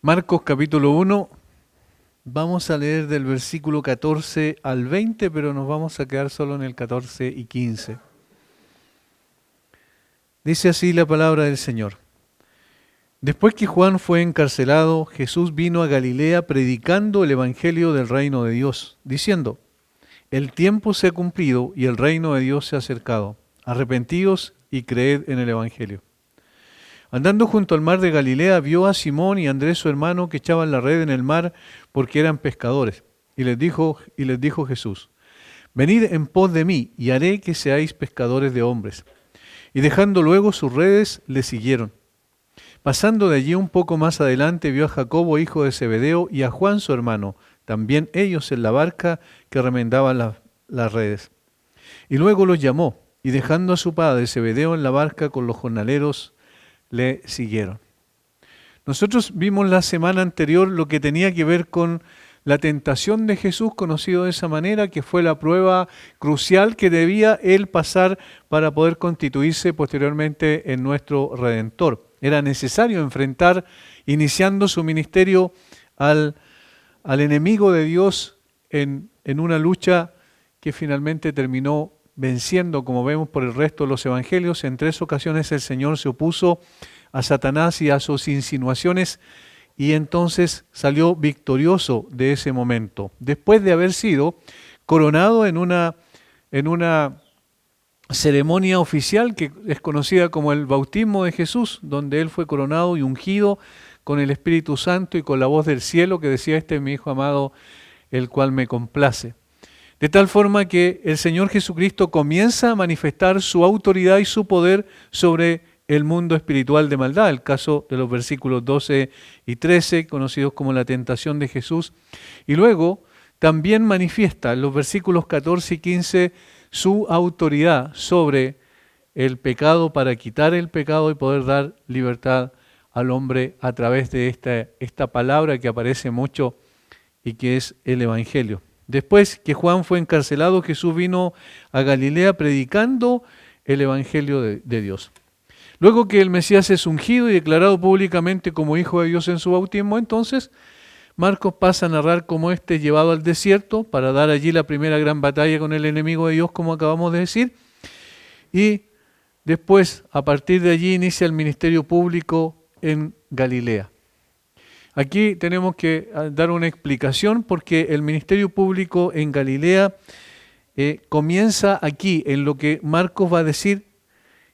Marcos capítulo 1, vamos a leer del versículo 14 al 20, pero nos vamos a quedar solo en el 14 y 15. Dice así la palabra del Señor. Después que Juan fue encarcelado, Jesús vino a Galilea predicando el evangelio del reino de Dios, diciendo: el tiempo se ha cumplido y el reino de Dios se ha acercado. Arrepentíos y creed en el evangelio. Andando junto al mar de Galilea, vio a Simón y a Andrés su hermano que echaban la red en el mar porque eran pescadores. Y les dijo Jesús: venid en pos de mí y haré que seáis pescadores de hombres. Y dejando luego sus redes, le siguieron. Pasando de allí un poco más adelante, vio a Jacobo, hijo de Zebedeo, y a Juan su hermano, también ellos en la barca que remendaban las redes. Y luego los llamó, y dejando a su padre Zebedeo en la barca con los jornaleros, le siguieron. Nosotros vimos la semana anterior lo que tenía que ver con la tentación de Jesús, conocido de esa manera, que fue la prueba crucial que debía él pasar para poder constituirse posteriormente en nuestro Redentor. Era necesario enfrentar, iniciando su ministerio, al enemigo de Dios en una lucha que finalmente terminó venciendo, como vemos por el resto de los evangelios. En 3 ocasiones el Señor se opuso a Satanás y a sus insinuaciones, y entonces salió victorioso de ese momento, después de haber sido coronado en una ceremonia oficial que es conocida como el bautismo de Jesús, donde él fue coronado y ungido con el Espíritu Santo y con la voz del cielo que decía: este es mi Hijo amado, el cual me complace. De tal forma que el Señor Jesucristo comienza a manifestar su autoridad y su poder sobre el mundo espiritual de maldad. El caso de los versículos 12 y 13, conocidos como la tentación de Jesús. Y luego también manifiesta en los versículos 14 y 15 su autoridad sobre el pecado para quitar el pecado y poder dar libertad al hombre a través de esta palabra que aparece mucho y que es el Evangelio. Después que Juan fue encarcelado, Jesús vino a Galilea predicando el Evangelio de Dios. Luego que el Mesías es ungido y declarado públicamente como Hijo de Dios en su bautismo, entonces Marcos pasa a narrar cómo éste es llevado al desierto para dar allí la primera gran batalla con el enemigo de Dios, como acabamos de decir, y después, a partir de allí, inicia el ministerio público en Galilea. Aquí tenemos que dar una explicación porque el ministerio público en Galilea comienza aquí, en lo que Marcos va a decir,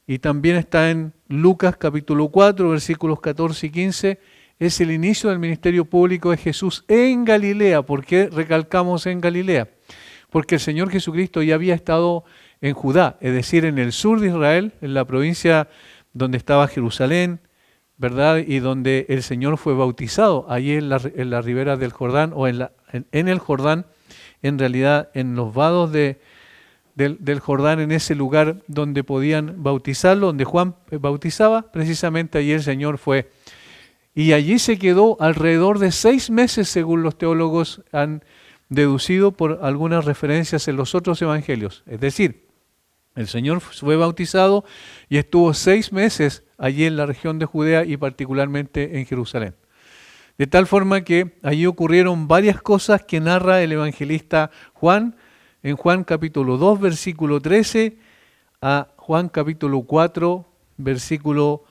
y también está en Lucas capítulo 4, versículos 14 y 15, es el inicio del ministerio público de Jesús en Galilea. ¿Por qué recalcamos en Galilea? Porque el Señor Jesucristo ya había estado en Judá, es decir, en el sur de Israel, en la provincia donde estaba Jerusalén, ¿verdad? Y donde el Señor fue bautizado, allí en la ribera del Jordán, o en el Jordán, en realidad en los vados del Jordán, en ese lugar donde podían bautizarlo, donde Juan bautizaba, precisamente allí el Señor fue. Y allí se quedó alrededor de 6 meses, según los teólogos han deducido por algunas referencias en los otros evangelios. Es decir, el Señor fue bautizado y estuvo 6 meses allí en la región de Judea y particularmente en Jerusalén. De tal forma que allí ocurrieron varias cosas que narra el evangelista Juan, en Juan capítulo 2, versículo 13, a Juan capítulo 4, versículo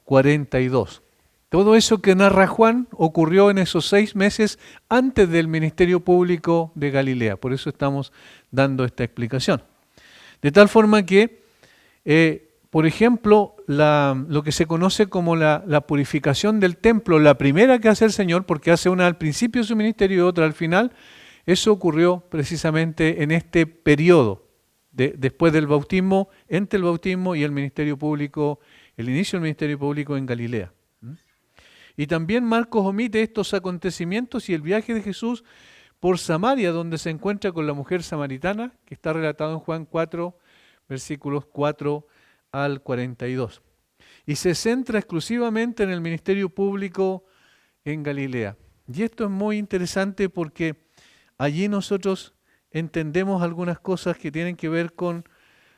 42. Todo eso que narra Juan ocurrió en esos 6 meses antes del ministerio público de Galilea. Por eso estamos dando esta explicación. De tal forma que, por ejemplo, lo que se conoce como la purificación del templo, la primera que hace el Señor, porque hace una al principio de su ministerio y otra al final, eso ocurrió precisamente en este periodo, después del bautismo, entre el bautismo y el ministerio público, el inicio del ministerio público en Galilea. Y también Marcos omite estos acontecimientos y el viaje de Jesús por Samaria, donde se encuentra con la mujer samaritana, que está relatado en Juan 4, versículos 4 al 42. Y se centra exclusivamente en el ministerio público en Galilea. Y esto es muy interesante porque allí nosotros entendemos algunas cosas que tienen que ver con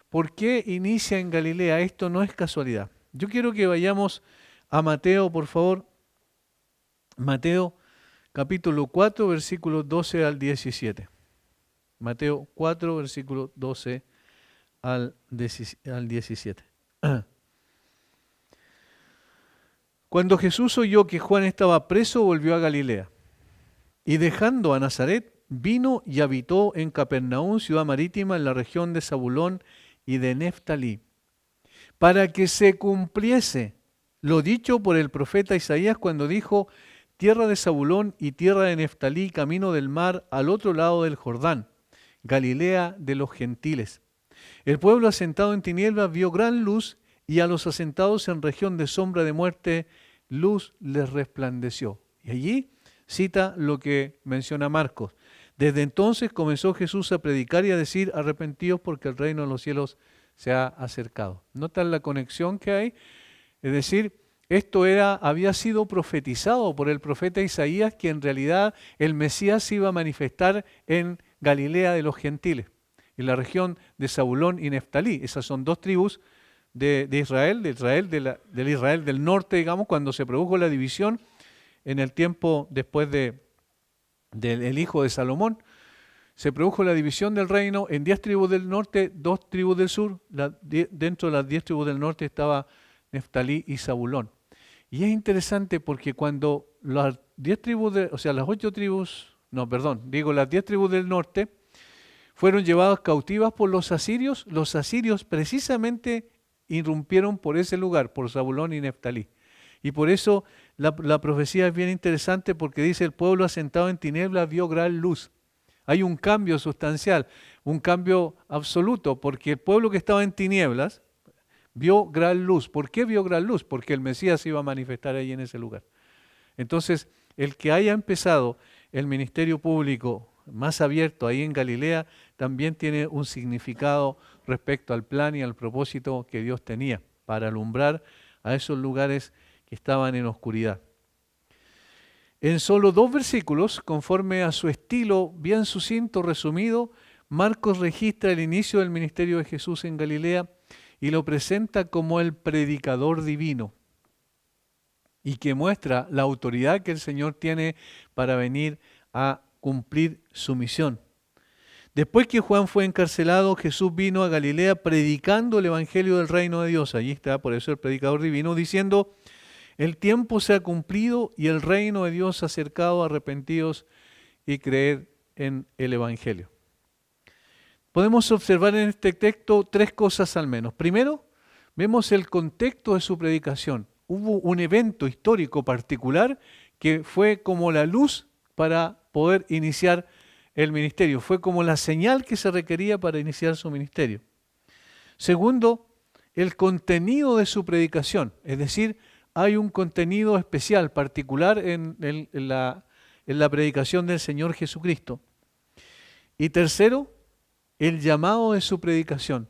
por qué inicia en Galilea. Esto no es casualidad. Yo quiero que vayamos a Mateo, por favor, Mateo capítulo 4, versículos 12 al 17. Mateo 4, versículo 12 al 17. Cuando Jesús oyó que Juan estaba preso, volvió a Galilea. Y dejando a Nazaret, vino y habitó en Capernaum, ciudad marítima, en la región de Zabulón y de Neftalí, para que se cumpliese lo dicho por el profeta Isaías cuando dijo: tierra de Zabulón y tierra de Neftalí, camino del mar, al otro lado del Jordán, Galilea de los gentiles. El pueblo asentado en tinieblas vio gran luz, y a los asentados en región de sombra de muerte, luz les resplandeció. Y allí cita lo que menciona Marcos. Desde entonces comenzó Jesús a predicar y a decir: arrepentíos porque el reino de los cielos se ha acercado. ¿Notan la conexión que hay? Es decir, esto había sido profetizado por el profeta Isaías, que en realidad el Mesías se iba a manifestar en Galilea de los gentiles, en la región de Zabulón y Neftalí. Esas son dos tribus de Israel, del Israel del norte, digamos, cuando se produjo la división en el tiempo después del hijo de Salomón. Se produjo la división del reino en 10 tribus del norte, 2 tribus del sur. Dentro de las 10 tribus del norte estaba Neftalí y Zabulón. Y es interesante porque cuando las 10 tribus, las 8 tribus, no, perdón, digo las 10 tribus del norte fueron llevadas cautivas por los asirios precisamente irrumpieron por ese lugar, por Zabulón y Neftalí. Y por eso la profecía es bien interesante, porque dice: el pueblo asentado en tinieblas vio gran luz. Hay un cambio sustancial, un cambio absoluto, porque el pueblo que estaba en tinieblas vio gran luz. ¿Por qué vio gran luz? Porque el Mesías se iba a manifestar ahí en ese lugar. Entonces, el que haya empezado el ministerio público más abierto ahí en Galilea también tiene un significado respecto al plan y al propósito que Dios tenía para alumbrar a esos lugares que estaban en oscuridad. En solo 2 versículos, conforme a su estilo bien sucinto, resumido, Marcos registra el inicio del ministerio de Jesús en Galilea y lo presenta como el predicador divino, y que muestra la autoridad que el Señor tiene para venir a cumplir su misión. Después que Juan fue encarcelado, Jesús vino a Galilea predicando el evangelio del reino de Dios. Allí está, por eso el predicador divino, diciendo: el tiempo se ha cumplido y el reino de Dios se ha acercado, arrepentidos y creed en el evangelio. Podemos observar en este texto 3 cosas al menos. Primero, vemos el contexto de su predicación. Hubo un evento histórico particular que fue como la luz para poder iniciar el ministerio. Fue como la señal que se requería para iniciar su ministerio. Segundo, el contenido de su predicación. Es decir, hay un contenido especial, particular en la predicación del Señor Jesucristo. Y tercero, el llamado de su predicación.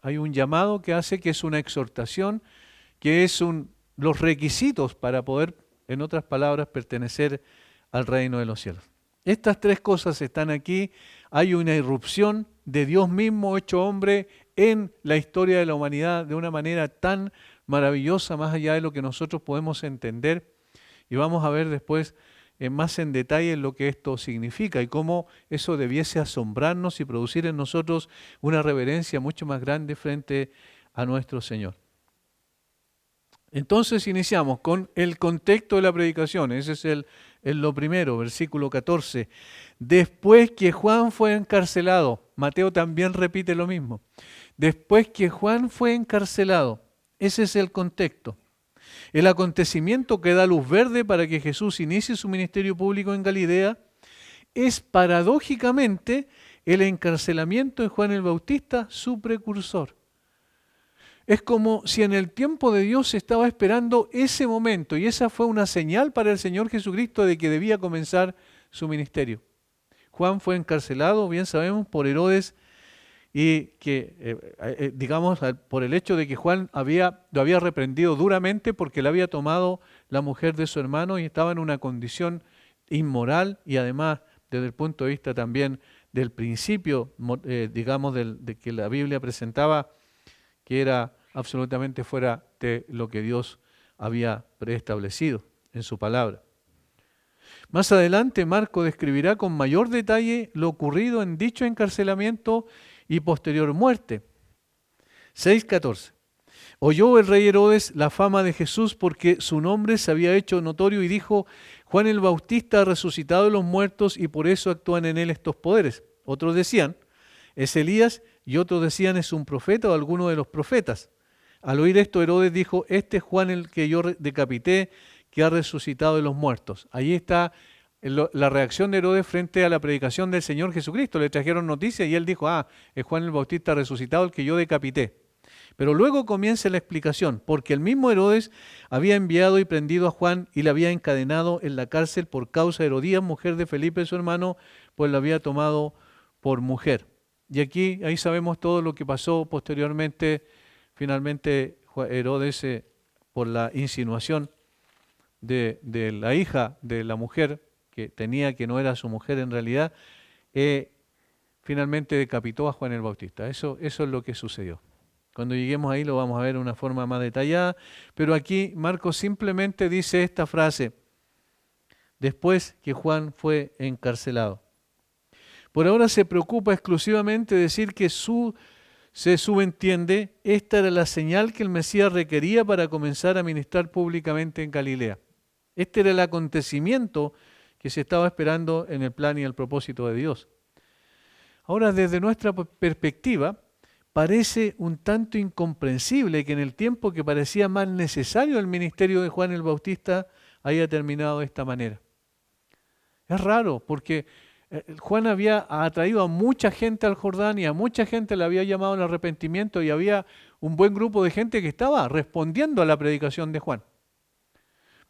Hay un llamado que hace, que es una exhortación, que es los requisitos para poder, en otras palabras, pertenecer al reino de los cielos. Estas 3 cosas están aquí. Hay una irrupción de Dios mismo hecho hombre en la historia de la humanidad de una manera tan maravillosa, más allá de lo que nosotros podemos entender. Y vamos a ver después más en detalle lo que esto significa y cómo eso debiese asombrarnos y producir en nosotros una reverencia mucho más grande frente a nuestro Señor. Entonces iniciamos con el contexto de la predicación. Ese es lo primero, versículo 14. Después que Juan fue encarcelado, Mateo también repite lo mismo. Después que Juan fue encarcelado, ese es el contexto. El acontecimiento que da luz verde para que Jesús inicie su ministerio público en Galilea es paradójicamente el encarcelamiento de Juan el Bautista, su precursor. Es como si en el tiempo de Dios se estaba esperando ese momento, y esa fue una señal para el Señor Jesucristo de que debía comenzar su ministerio. Juan fue encarcelado, bien sabemos, por Herodes, y que, por el hecho de que Juan lo había reprendido duramente porque le había tomado la mujer de su hermano y estaba en una condición inmoral, y además desde el punto de vista también del principio, de que la Biblia presentaba, que era absolutamente fuera de lo que Dios había preestablecido en su palabra. Más adelante, Marco describirá con mayor detalle lo ocurrido en dicho encarcelamiento y posterior muerte. 6:14. Oyó el rey Herodes la fama de Jesús porque su nombre se había hecho notorio y dijo: Juan el Bautista ha resucitado de los muertos y por eso actúan en él estos poderes. Otros decían: es Elías, y otros decían: es un profeta o alguno de los profetas. Al oír esto, Herodes dijo: este es Juan el que yo decapité, que ha resucitado de los muertos. Ahí está la reacción de Herodes frente a la predicación del Señor Jesucristo. Le trajeron noticias y él dijo: es Juan el Bautista resucitado el que yo decapité. Pero luego comienza la explicación, porque el mismo Herodes había enviado y prendido a Juan y le había encadenado en la cárcel por causa de Herodías, mujer de Felipe su hermano, pues la había tomado por mujer. Y ahí sabemos todo lo que pasó posteriormente. Finalmente Herodes, por la insinuación de la hija de la mujer que tenía, que no era su mujer en realidad, finalmente decapitó a Juan el Bautista. Eso es lo que sucedió. Cuando lleguemos ahí lo vamos a ver de una forma más detallada, pero aquí Marcos simplemente dice esta frase: después que Juan fue encarcelado. Por ahora se preocupa exclusivamente de decir que se subentiende, esta era la señal que el Mesías requería para comenzar a ministrar públicamente en Galilea. Este era el acontecimiento que se estaba esperando en el plan y el propósito de Dios. Ahora, desde nuestra perspectiva, parece un tanto incomprensible que en el tiempo que parecía más necesario el ministerio de Juan el Bautista haya terminado de esta manera. Es raro, porque Juan había atraído a mucha gente al Jordán y a mucha gente le había llamado al arrepentimiento y había un buen grupo de gente que estaba respondiendo a la predicación de Juan.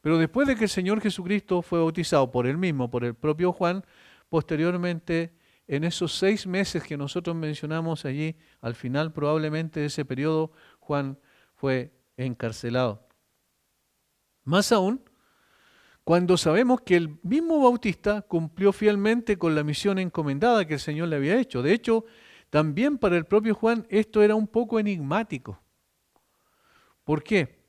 Pero después de que el Señor Jesucristo fue bautizado por él mismo, por el propio Juan, posteriormente, en esos 6 meses que nosotros mencionamos allí, al final probablemente de ese periodo, Juan fue encarcelado. Más aún, cuando sabemos que el mismo Bautista cumplió fielmente con la misión encomendada que el Señor le había hecho. De hecho, también para el propio Juan esto era un poco enigmático. ¿Por qué?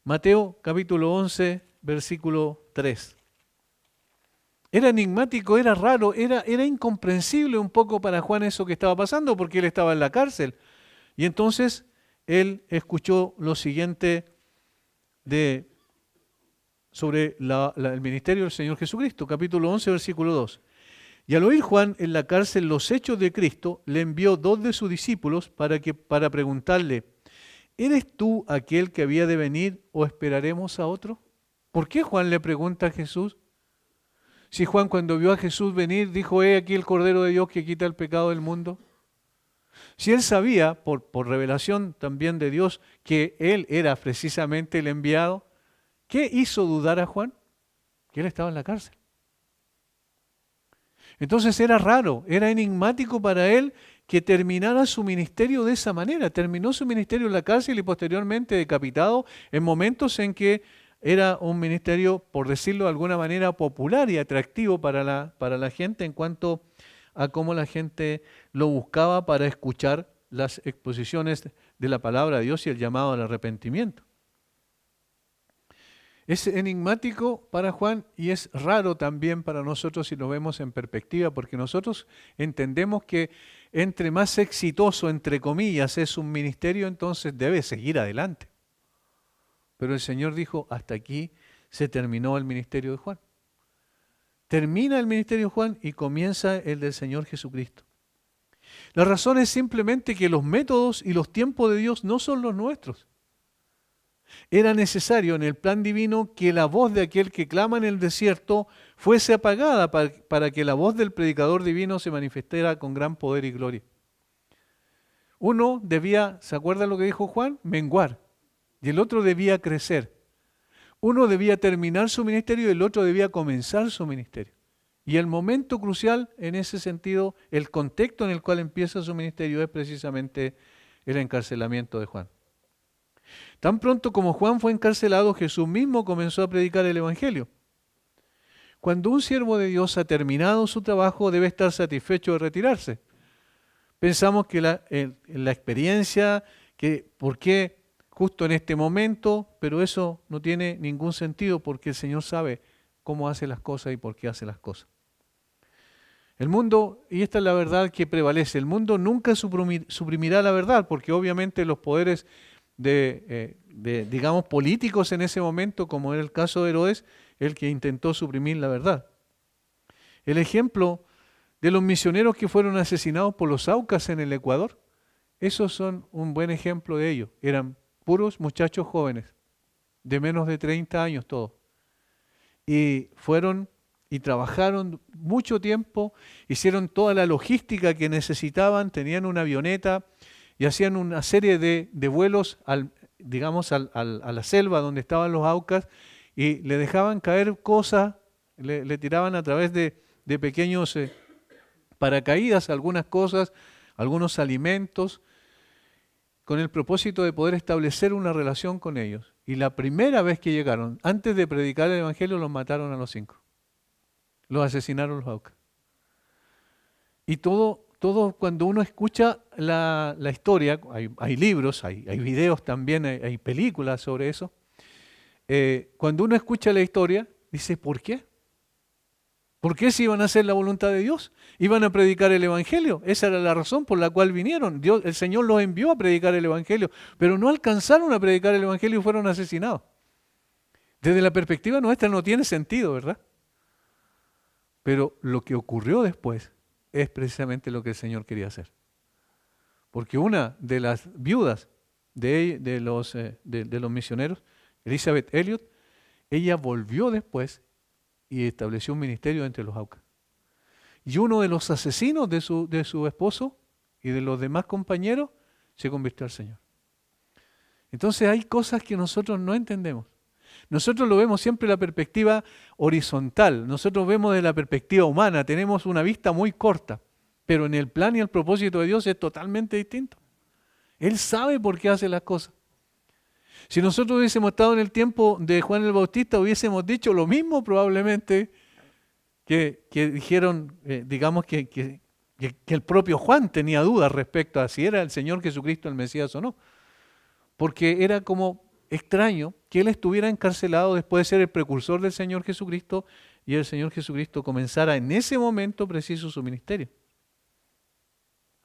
Mateo capítulo 11, versículo 3. Era enigmático, era raro, era incomprensible un poco para Juan eso que estaba pasando, porque él estaba en la cárcel. Y entonces él escuchó lo siguiente sobre el ministerio del Señor Jesucristo, capítulo 11, versículo 2. Y al oír Juan en la cárcel los hechos de Cristo, le envió 2 de sus discípulos para preguntarle: ¿eres tú aquel que había de venir o esperaremos a otro? ¿Por qué Juan le pregunta a Jesús? Si Juan, cuando vio a Jesús venir, dijo: he aquí el Cordero de Dios que quita el pecado del mundo. Si él sabía, por revelación también de Dios, que él era precisamente el enviado, ¿qué hizo dudar a Juan? Que él estaba en la cárcel. Entonces era raro, era enigmático para él que terminara su ministerio de esa manera. Terminó su ministerio en la cárcel y posteriormente decapitado en momentos en que era un ministerio, por decirlo de alguna manera, popular y atractivo para la gente en cuanto a cómo la gente lo buscaba para escuchar las exposiciones de la palabra de Dios y el llamado al arrepentimiento. Es enigmático para Juan y es raro también para nosotros si lo vemos en perspectiva, porque nosotros entendemos que entre más exitoso, entre comillas, es un ministerio, entonces debe seguir adelante. Pero el Señor dijo: hasta aquí se terminó el ministerio de Juan. Termina el ministerio de Juan y comienza el del Señor Jesucristo. La razón es simplemente que los métodos y los tiempos de Dios no son los nuestros. Era necesario en el plan divino que la voz de aquel que clama en el desierto fuese apagada para que la voz del predicador divino se manifestara con gran poder y gloria. Uno debía, ¿se acuerdan lo que dijo Juan? Menguar. Y el otro debía crecer. Uno debía terminar su ministerio y el otro debía comenzar su ministerio. Y el momento crucial en ese sentido, el contexto en el cual empieza su ministerio, es precisamente el encarcelamiento de Juan. Tan pronto como Juan fue encarcelado, Jesús mismo comenzó a predicar el Evangelio. Cuando un siervo de Dios ha terminado su trabajo, debe estar satisfecho de retirarse. Pensamos que la experiencia, que por qué justo en este momento, pero eso no tiene ningún sentido porque el Señor sabe cómo hace las cosas y por qué hace las cosas. El mundo, y esta es la verdad que prevalece, el mundo nunca suprimirá la verdad, porque obviamente los poderes digamos, políticos en ese momento, como era el caso de Herodes, el que intentó suprimir la verdad. El ejemplo de los misioneros que fueron asesinados por los Aucas en el Ecuador, esos son un buen ejemplo de ello. Eran puros muchachos jóvenes, de menos de 30 años todos. Y fueron y trabajaron mucho tiempo, hicieron toda la logística que necesitaban, tenían una avioneta y hacían una serie de vuelos digamos, a la selva donde estaban los Aucas y le dejaban caer cosas, le tiraban a través de pequeños paracaídas algunas cosas, algunos alimentos, con el propósito de poder establecer una relación con ellos. Y la primera vez que llegaron, antes de predicar el Evangelio, los mataron a los 5. Los asesinaron los Aucas. Y todo cuando uno escucha la historia, hay libros, hay videos también, hay películas sobre eso. Cuando uno escucha la historia, dice, ¿por qué? ¿Por qué si iban a hacer la voluntad de Dios? Iban a predicar el Evangelio. Esa era la razón por la cual vinieron. El Señor los envió a predicar el Evangelio, pero no alcanzaron a predicar el Evangelio y fueron asesinados. Desde la perspectiva nuestra no tiene sentido, ¿verdad? Pero lo que ocurrió después es precisamente lo que el Señor quería hacer. Porque una de las viudas de los misioneros, Elizabeth Elliot, ella volvió después y estableció un ministerio entre los Aucas. Y uno de los asesinos de su esposo y de los demás compañeros se convirtió al Señor. Entonces hay cosas que nosotros no entendemos. Nosotros lo vemos siempre de la perspectiva horizontal, nosotros vemos de la perspectiva humana, tenemos una vista muy corta, pero en el plan y el propósito de Dios es totalmente distinto. Él sabe por qué hace las cosas. Si nosotros hubiésemos estado en el tiempo de Juan el Bautista, hubiésemos dicho lo mismo probablemente que dijeron, digamos que el propio Juan tenía dudas respecto a si era el Señor Jesucristo el Mesías o no. Porque era como extraño que él estuviera encarcelado después de ser el precursor del Señor Jesucristo y el Señor Jesucristo comenzara en ese momento preciso su ministerio.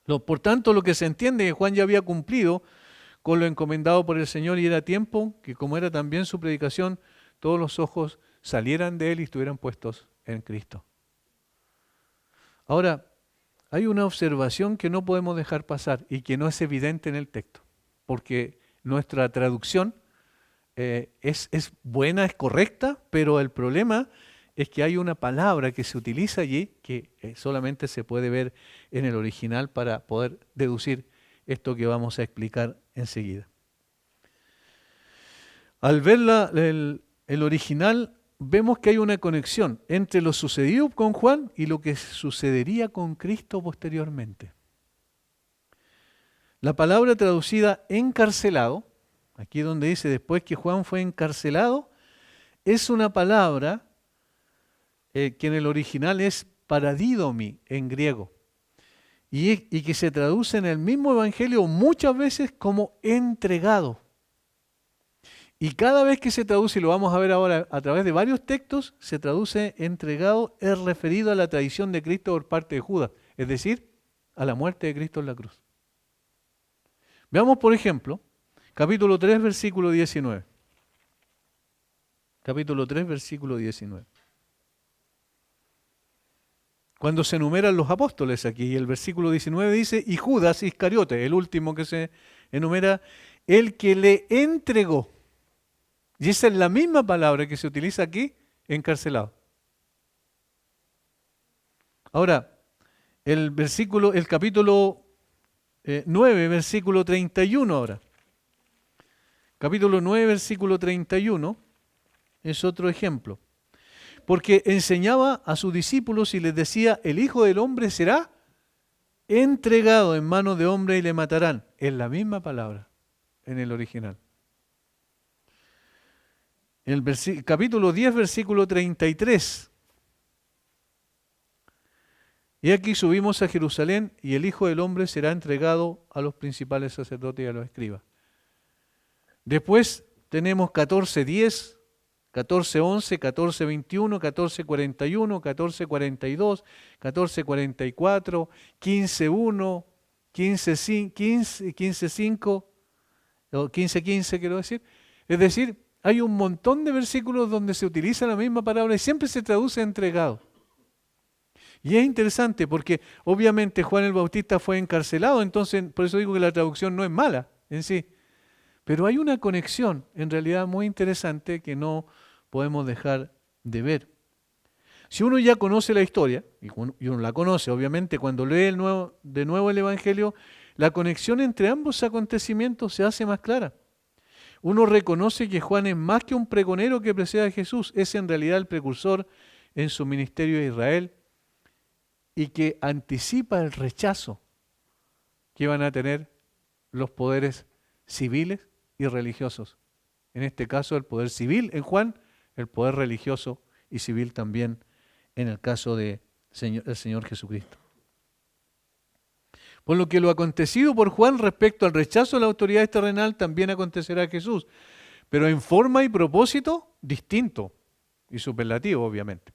Por tanto, lo que se entiende es que Juan ya había cumplido con lo encomendado por el Señor y era tiempo que, como era también su predicación, todos los ojos salieran de él y estuvieran puestos en Cristo. Ahora, hay una observación que no podemos dejar pasar y que no es evidente en el texto, porque nuestra traducción es buena, es correcta, pero el problema es que hay una palabra que se utiliza allí que solamente se puede ver en el original para poder deducir esto que vamos a explicar enseguida. Al ver el original, vemos que hay una conexión entre lo sucedido con Juan y lo que sucedería con Cristo posteriormente. La palabra traducida encarcelado, aquí donde dice después que Juan fue encarcelado, es una palabra que en el original es paradidomi en griego y que se traduce en el mismo evangelio muchas veces como entregado. Y cada vez que se traduce, y lo vamos a ver ahora a través de varios textos, se traduce entregado, es referido a la traición de Cristo por parte de Judas, es decir, a la muerte de Cristo en la cruz. Veamos, por ejemplo, capítulo 3, versículo 19. Capítulo 3, versículo 19. Cuando se enumeran los apóstoles aquí, y el versículo 19 dice, y Judas Iscariote, el último que se enumera, el que le entregó. Y esa es la misma palabra que se utiliza aquí, encarcelado. Ahora, el capítulo 9, versículo 31 ahora. Capítulo 9, versículo 31 es otro ejemplo. Porque enseñaba a sus discípulos y les decía, el Hijo del Hombre será entregado en manos de hombre y le matarán. Es la misma palabra en el original. En el capítulo 10, versículo 33. Y aquí subimos a Jerusalén y el Hijo del Hombre será entregado a los principales sacerdotes y a los escribas. Después tenemos 14:10, 14:11, 14:21, 14:41, 14:42, 14:44, 15:1, 15:5 o 15:15 quiero decir. Es decir, hay un montón de versículos donde se utiliza la misma palabra y siempre se traduce entregado. Y es interesante porque obviamente Juan el Bautista fue encarcelado, entonces por eso digo que la traducción no es mala en sí. Pero hay una conexión en realidad muy interesante que no podemos dejar de ver. Si uno ya conoce la historia, y uno la conoce obviamente cuando lee de nuevo el Evangelio, la conexión entre ambos acontecimientos se hace más clara. Uno reconoce que Juan es más que un pregonero que precede a Jesús, es en realidad el precursor en su ministerio a Israel y que anticipa el rechazo que van a tener los poderes civiles y religiosos. En este caso el poder civil en Juan, el poder religioso y civil también en el caso del Señor Jesucristo. Por lo que lo acontecido por Juan respecto al rechazo de la autoridad terrenal también acontecerá a Jesús, pero en forma y propósito distinto y superlativo, obviamente.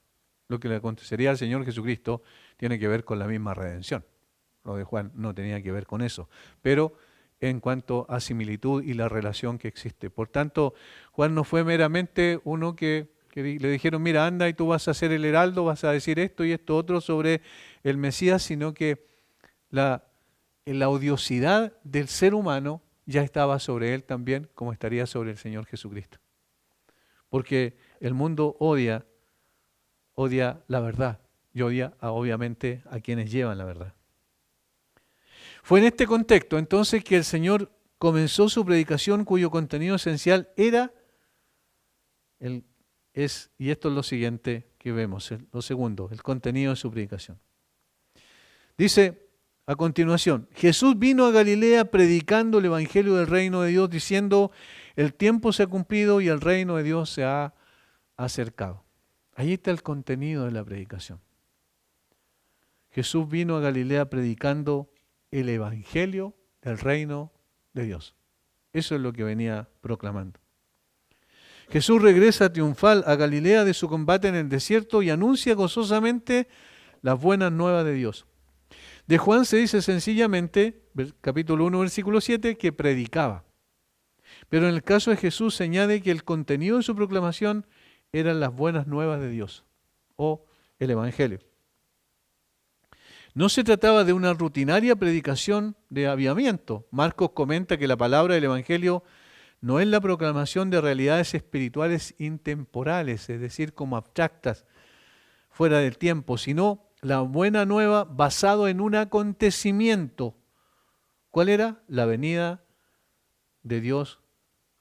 Lo que le acontecería al Señor Jesucristo tiene que ver con la misma redención. Lo de Juan no tenía que ver con eso, pero en cuanto a similitud y la relación que existe. Por tanto, Juan no fue meramente uno que le dijeron, mira, anda y tú vas a ser el heraldo, vas a decir esto y esto otro sobre el Mesías, sino que la odiosidad del ser humano ya estaba sobre él también, como estaría sobre el Señor Jesucristo. Porque el mundo odia la verdad y odia obviamente a quienes llevan la verdad. Fue en este contexto entonces que el Señor comenzó su predicación cuyo contenido esencial era, y esto es lo siguiente que vemos, lo segundo, el contenido de su predicación. Dice a continuación, Jesús vino a Galilea predicando el Evangelio del reino de Dios, diciendo, el tiempo se ha cumplido y el reino de Dios se ha acercado. Ahí está el contenido de la predicación. Jesús vino a Galilea predicando el Evangelio del reino de Dios. Eso es lo que venía proclamando. Jesús regresa triunfal a Galilea de su combate en el desierto y anuncia gozosamente las buenas nuevas de Dios. De Juan se dice sencillamente, capítulo 1, versículo 7, que predicaba. Pero en el caso de Jesús se añade que el contenido de su proclamación eran las buenas nuevas de Dios, o el Evangelio. No se trataba de una rutinaria predicación de avivamiento. Marcos comenta que la palabra del Evangelio no es la proclamación de realidades espirituales intemporales, es decir, como abstractas, fuera del tiempo, sino la buena nueva basado en un acontecimiento. ¿Cuál era? La venida de Dios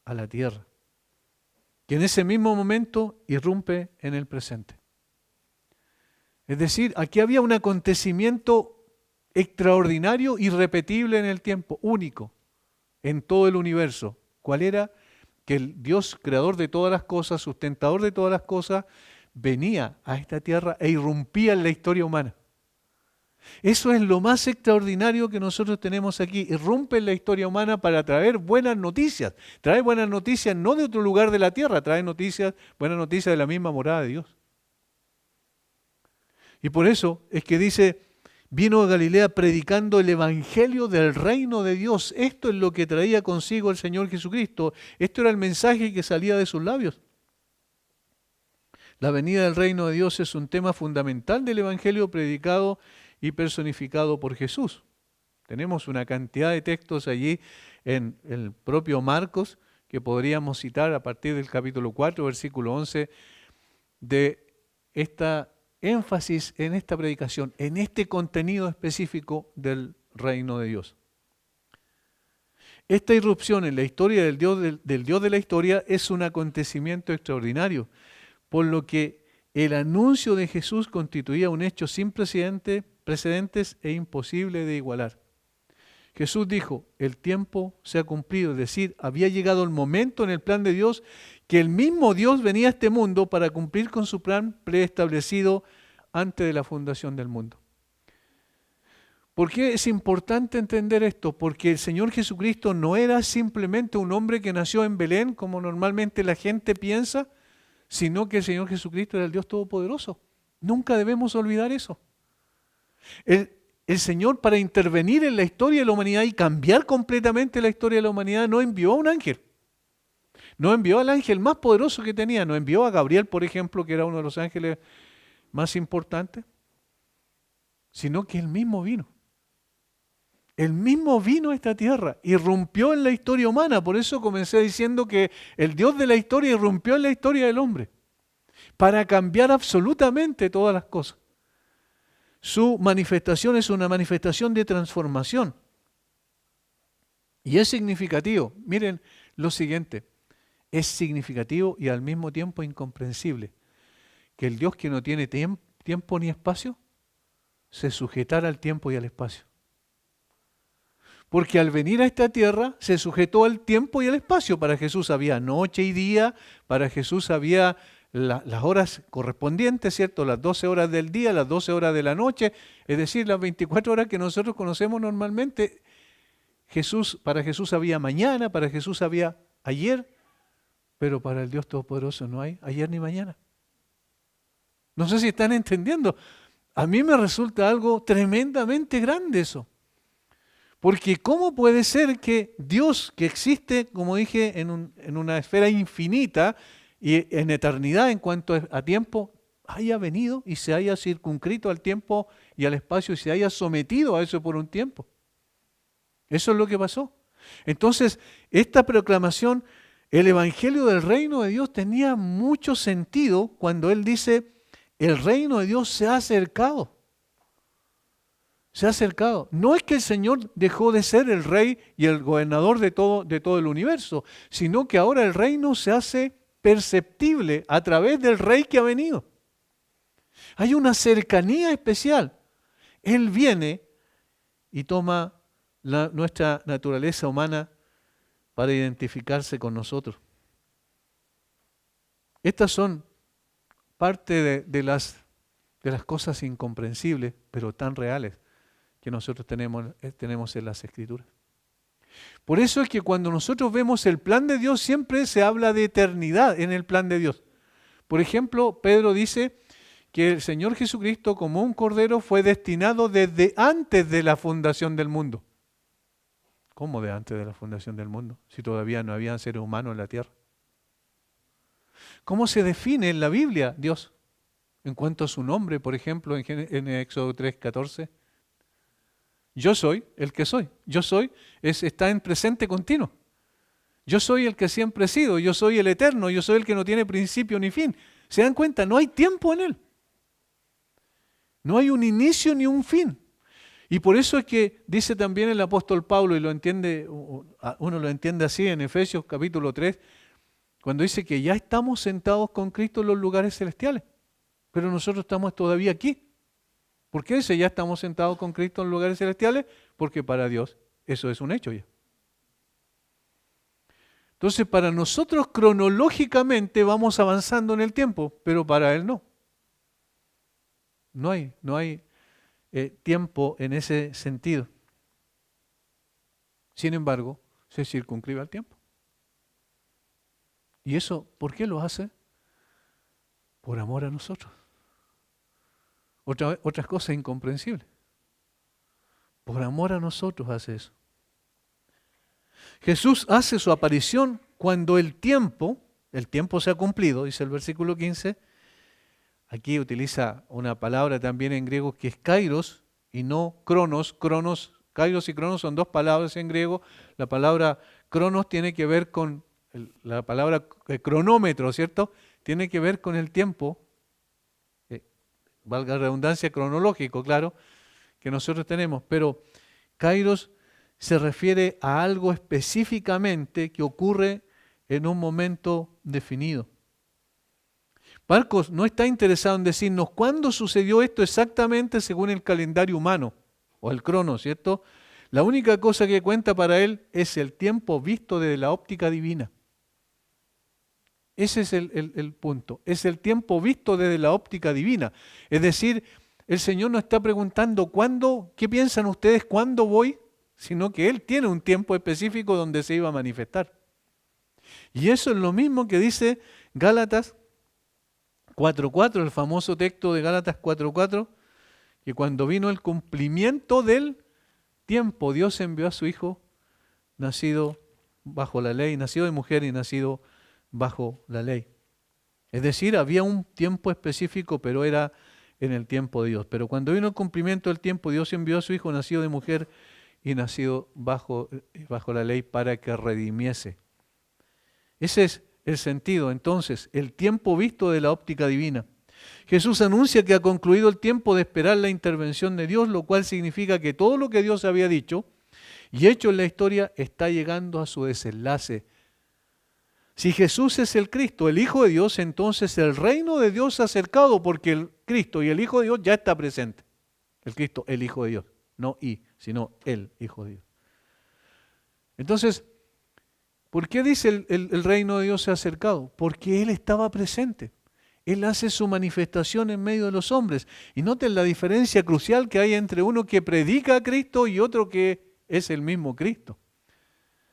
a la tierra, que en ese mismo momento irrumpe en el presente. Es decir, aquí había un acontecimiento extraordinario, irrepetible en el tiempo, único, en todo el universo. ¿Cuál era? Que el Dios creador de todas las cosas, sustentador de todas las cosas, venía a esta tierra e irrumpía en la historia humana. Eso es lo más extraordinario que nosotros tenemos aquí. Irrumpe en la historia humana para traer buenas noticias. Trae buenas noticias no de otro lugar de la tierra, trae buenas noticias de la misma morada de Dios. Y por eso es que dice, vino a Galilea predicando el Evangelio del reino de Dios. Esto es lo que traía consigo el Señor Jesucristo. Esto era el mensaje que salía de sus labios. La venida del reino de Dios es un tema fundamental del Evangelio predicado y personificado por Jesús. Tenemos una cantidad de textos allí en el propio Marcos que podríamos citar a partir del capítulo 4, versículo 11, de esta énfasis en esta predicación, en este contenido específico del reino de Dios. Esta irrupción en la historia del Dios de la historia es un acontecimiento extraordinario, por lo que el anuncio de Jesús constituía un hecho sin precedentes e imposible de igualar. Jesús dijo, el tiempo se ha cumplido, es decir, había llegado el momento en el plan de Dios que el mismo Dios venía a este mundo para cumplir con su plan preestablecido antes de la fundación del mundo. ¿Por qué es importante entender esto? Porque el Señor Jesucristo no era simplemente un hombre que nació en Belén, como normalmente la gente piensa, sino que el Señor Jesucristo era el Dios Todopoderoso. Nunca debemos olvidar eso. El Señor, para intervenir en la historia de la humanidad y cambiar completamente la historia de la humanidad, no envió a un ángel. No envió al ángel más poderoso que tenía. No envió a Gabriel, por ejemplo, que era uno de los ángeles más importantes, sino que Él mismo vino. Él mismo vino a esta tierra, irrumpió en la historia humana. Por eso comencé diciendo que el Dios de la historia irrumpió en la historia del hombre, para cambiar absolutamente todas las cosas. Su manifestación es una manifestación de transformación. Y es significativo. Miren lo siguiente, es significativo y al mismo tiempo incomprensible que el Dios que no tiene tiempo ni espacio se sujetara al tiempo y al espacio. Porque al venir a esta tierra se sujetó al tiempo y al espacio. Para Jesús había noche y día, para Jesús había las horas correspondientes, ¿cierto? Las 12 horas del día, las 12 horas de la noche, es decir, las 24 horas que nosotros conocemos normalmente. Para Jesús había mañana, para Jesús había ayer, pero para el Dios Todopoderoso no hay ayer ni mañana. No sé si están entendiendo. A mí me resulta algo tremendamente grande eso. Porque ¿cómo puede ser que Dios, que existe, como dije, en una esfera infinita y en eternidad en cuanto a tiempo, haya venido y se haya circunscrito al tiempo y al espacio y se haya sometido a eso por un tiempo? Eso es lo que pasó. Entonces, esta proclamación, el Evangelio del Reino de Dios tenía mucho sentido cuando Él dice, el Reino de Dios se ha acercado. Se ha acercado. No es que el Señor dejó de ser el rey y el gobernador de todo el universo, sino que ahora el reino se hace perceptible a través del rey que ha venido. Hay una cercanía especial. Él viene y toma nuestra naturaleza humana para identificarse con nosotros. Estas son parte de las cosas incomprensibles, pero tan reales, que nosotros tenemos en las Escrituras. Por eso es que cuando nosotros vemos el plan de Dios, siempre se habla de eternidad en el plan de Dios. Por ejemplo, Pedro dice que el Señor Jesucristo, como un cordero, fue destinado desde antes de la fundación del mundo. ¿Cómo de antes de la fundación del mundo? Si todavía no había seres humanos en la tierra. ¿Cómo se define en la Biblia Dios? En cuanto a su nombre, por ejemplo, en Éxodo 3:14. Yo soy el que soy. Yo soy, está en presente continuo. Yo soy el que siempre he sido. Yo soy el eterno. Yo soy el que no tiene principio ni fin. ¿Se dan cuenta? No hay tiempo en Él. No hay un inicio ni un fin. Y por eso es que dice también el apóstol Pablo, y uno lo entiende así en Efesios capítulo 3, cuando dice que ya estamos sentados con Cristo en los lugares celestiales, pero nosotros estamos todavía aquí. ¿Por qué dice ya estamos sentados con Cristo en lugares celestiales? Porque para Dios eso es un hecho ya. Entonces para nosotros cronológicamente vamos avanzando en el tiempo, pero para Él no. No hay tiempo en ese sentido. Sin embargo, se circunscribe al tiempo. ¿Y eso por qué lo hace? Por amor a nosotros. Otras cosas incomprensibles. Por amor a nosotros hace eso. Jesús hace su aparición cuando el tiempo se ha cumplido, dice el versículo 15. Aquí utiliza una palabra también en griego que es kairos y no cronos. Kairos y cronos son dos palabras en griego. La palabra cronos tiene que ver con la palabra cronómetro, ¿cierto? Tiene que ver con el tiempo, valga la redundancia, cronológico, claro, que nosotros tenemos. Pero kairos se refiere a algo específicamente que ocurre en un momento definido. Marcos no está interesado en decirnos cuándo sucedió esto exactamente según el calendario humano o el crono, ¿cierto? La única cosa que cuenta para él es el tiempo visto desde la óptica divina. Ese es el punto, es el tiempo visto desde la óptica divina. Es decir, el Señor no está preguntando cuándo, ¿qué piensan ustedes cuándo voy? Sino que Él tiene un tiempo específico donde se iba a manifestar. Y eso es lo mismo que dice Gálatas 4:4, el famoso texto de Gálatas 4:4, que cuando vino el cumplimiento del tiempo, Dios envió a su Hijo, nacido bajo la ley, nacido de mujer y nacido bajo la ley. Es decir, había un tiempo específico, pero era en el tiempo de Dios. Pero cuando vino el cumplimiento del tiempo, Dios envió a su Hijo, nacido de mujer y nacido bajo la ley, para que redimiese. Ese es el sentido, entonces, el tiempo visto de la óptica divina. Jesús anuncia que ha concluido el tiempo de esperar la intervención de Dios, lo cual significa que todo lo que Dios había dicho y hecho en la historia está llegando a su desenlace. Si Jesús es el Cristo, el Hijo de Dios, entonces el reino de Dios se ha acercado, porque el Cristo y el Hijo de Dios ya está presente. El Cristo, el Hijo de Dios, no sino el Hijo de Dios. Entonces, ¿por qué dice el reino de Dios se ha acercado? Porque Él estaba presente. Él hace su manifestación en medio de los hombres. Y noten la diferencia crucial que hay entre uno que predica a Cristo y otro que es el mismo Cristo.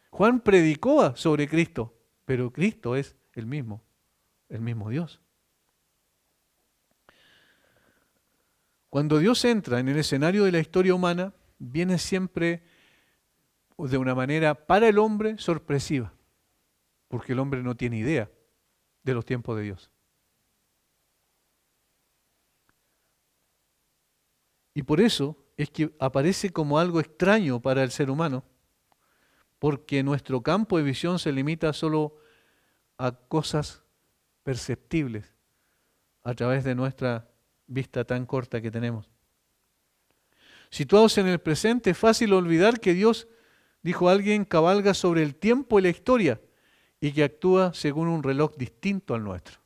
Juan predicó sobre Cristo, pero Cristo es el mismo Dios. Cuando Dios entra en el escenario de la historia humana, viene siempre de una manera para el hombre sorpresiva, porque el hombre no tiene idea de los tiempos de Dios. Y por eso es que aparece como algo extraño para el ser humano, porque nuestro campo de visión se limita solo a cosas perceptibles a través de nuestra vista tan corta que tenemos. Situados en el presente, es fácil olvidar que Dios, dijo alguien, cabalga sobre el tiempo y la historia y que actúa según un reloj distinto al nuestro.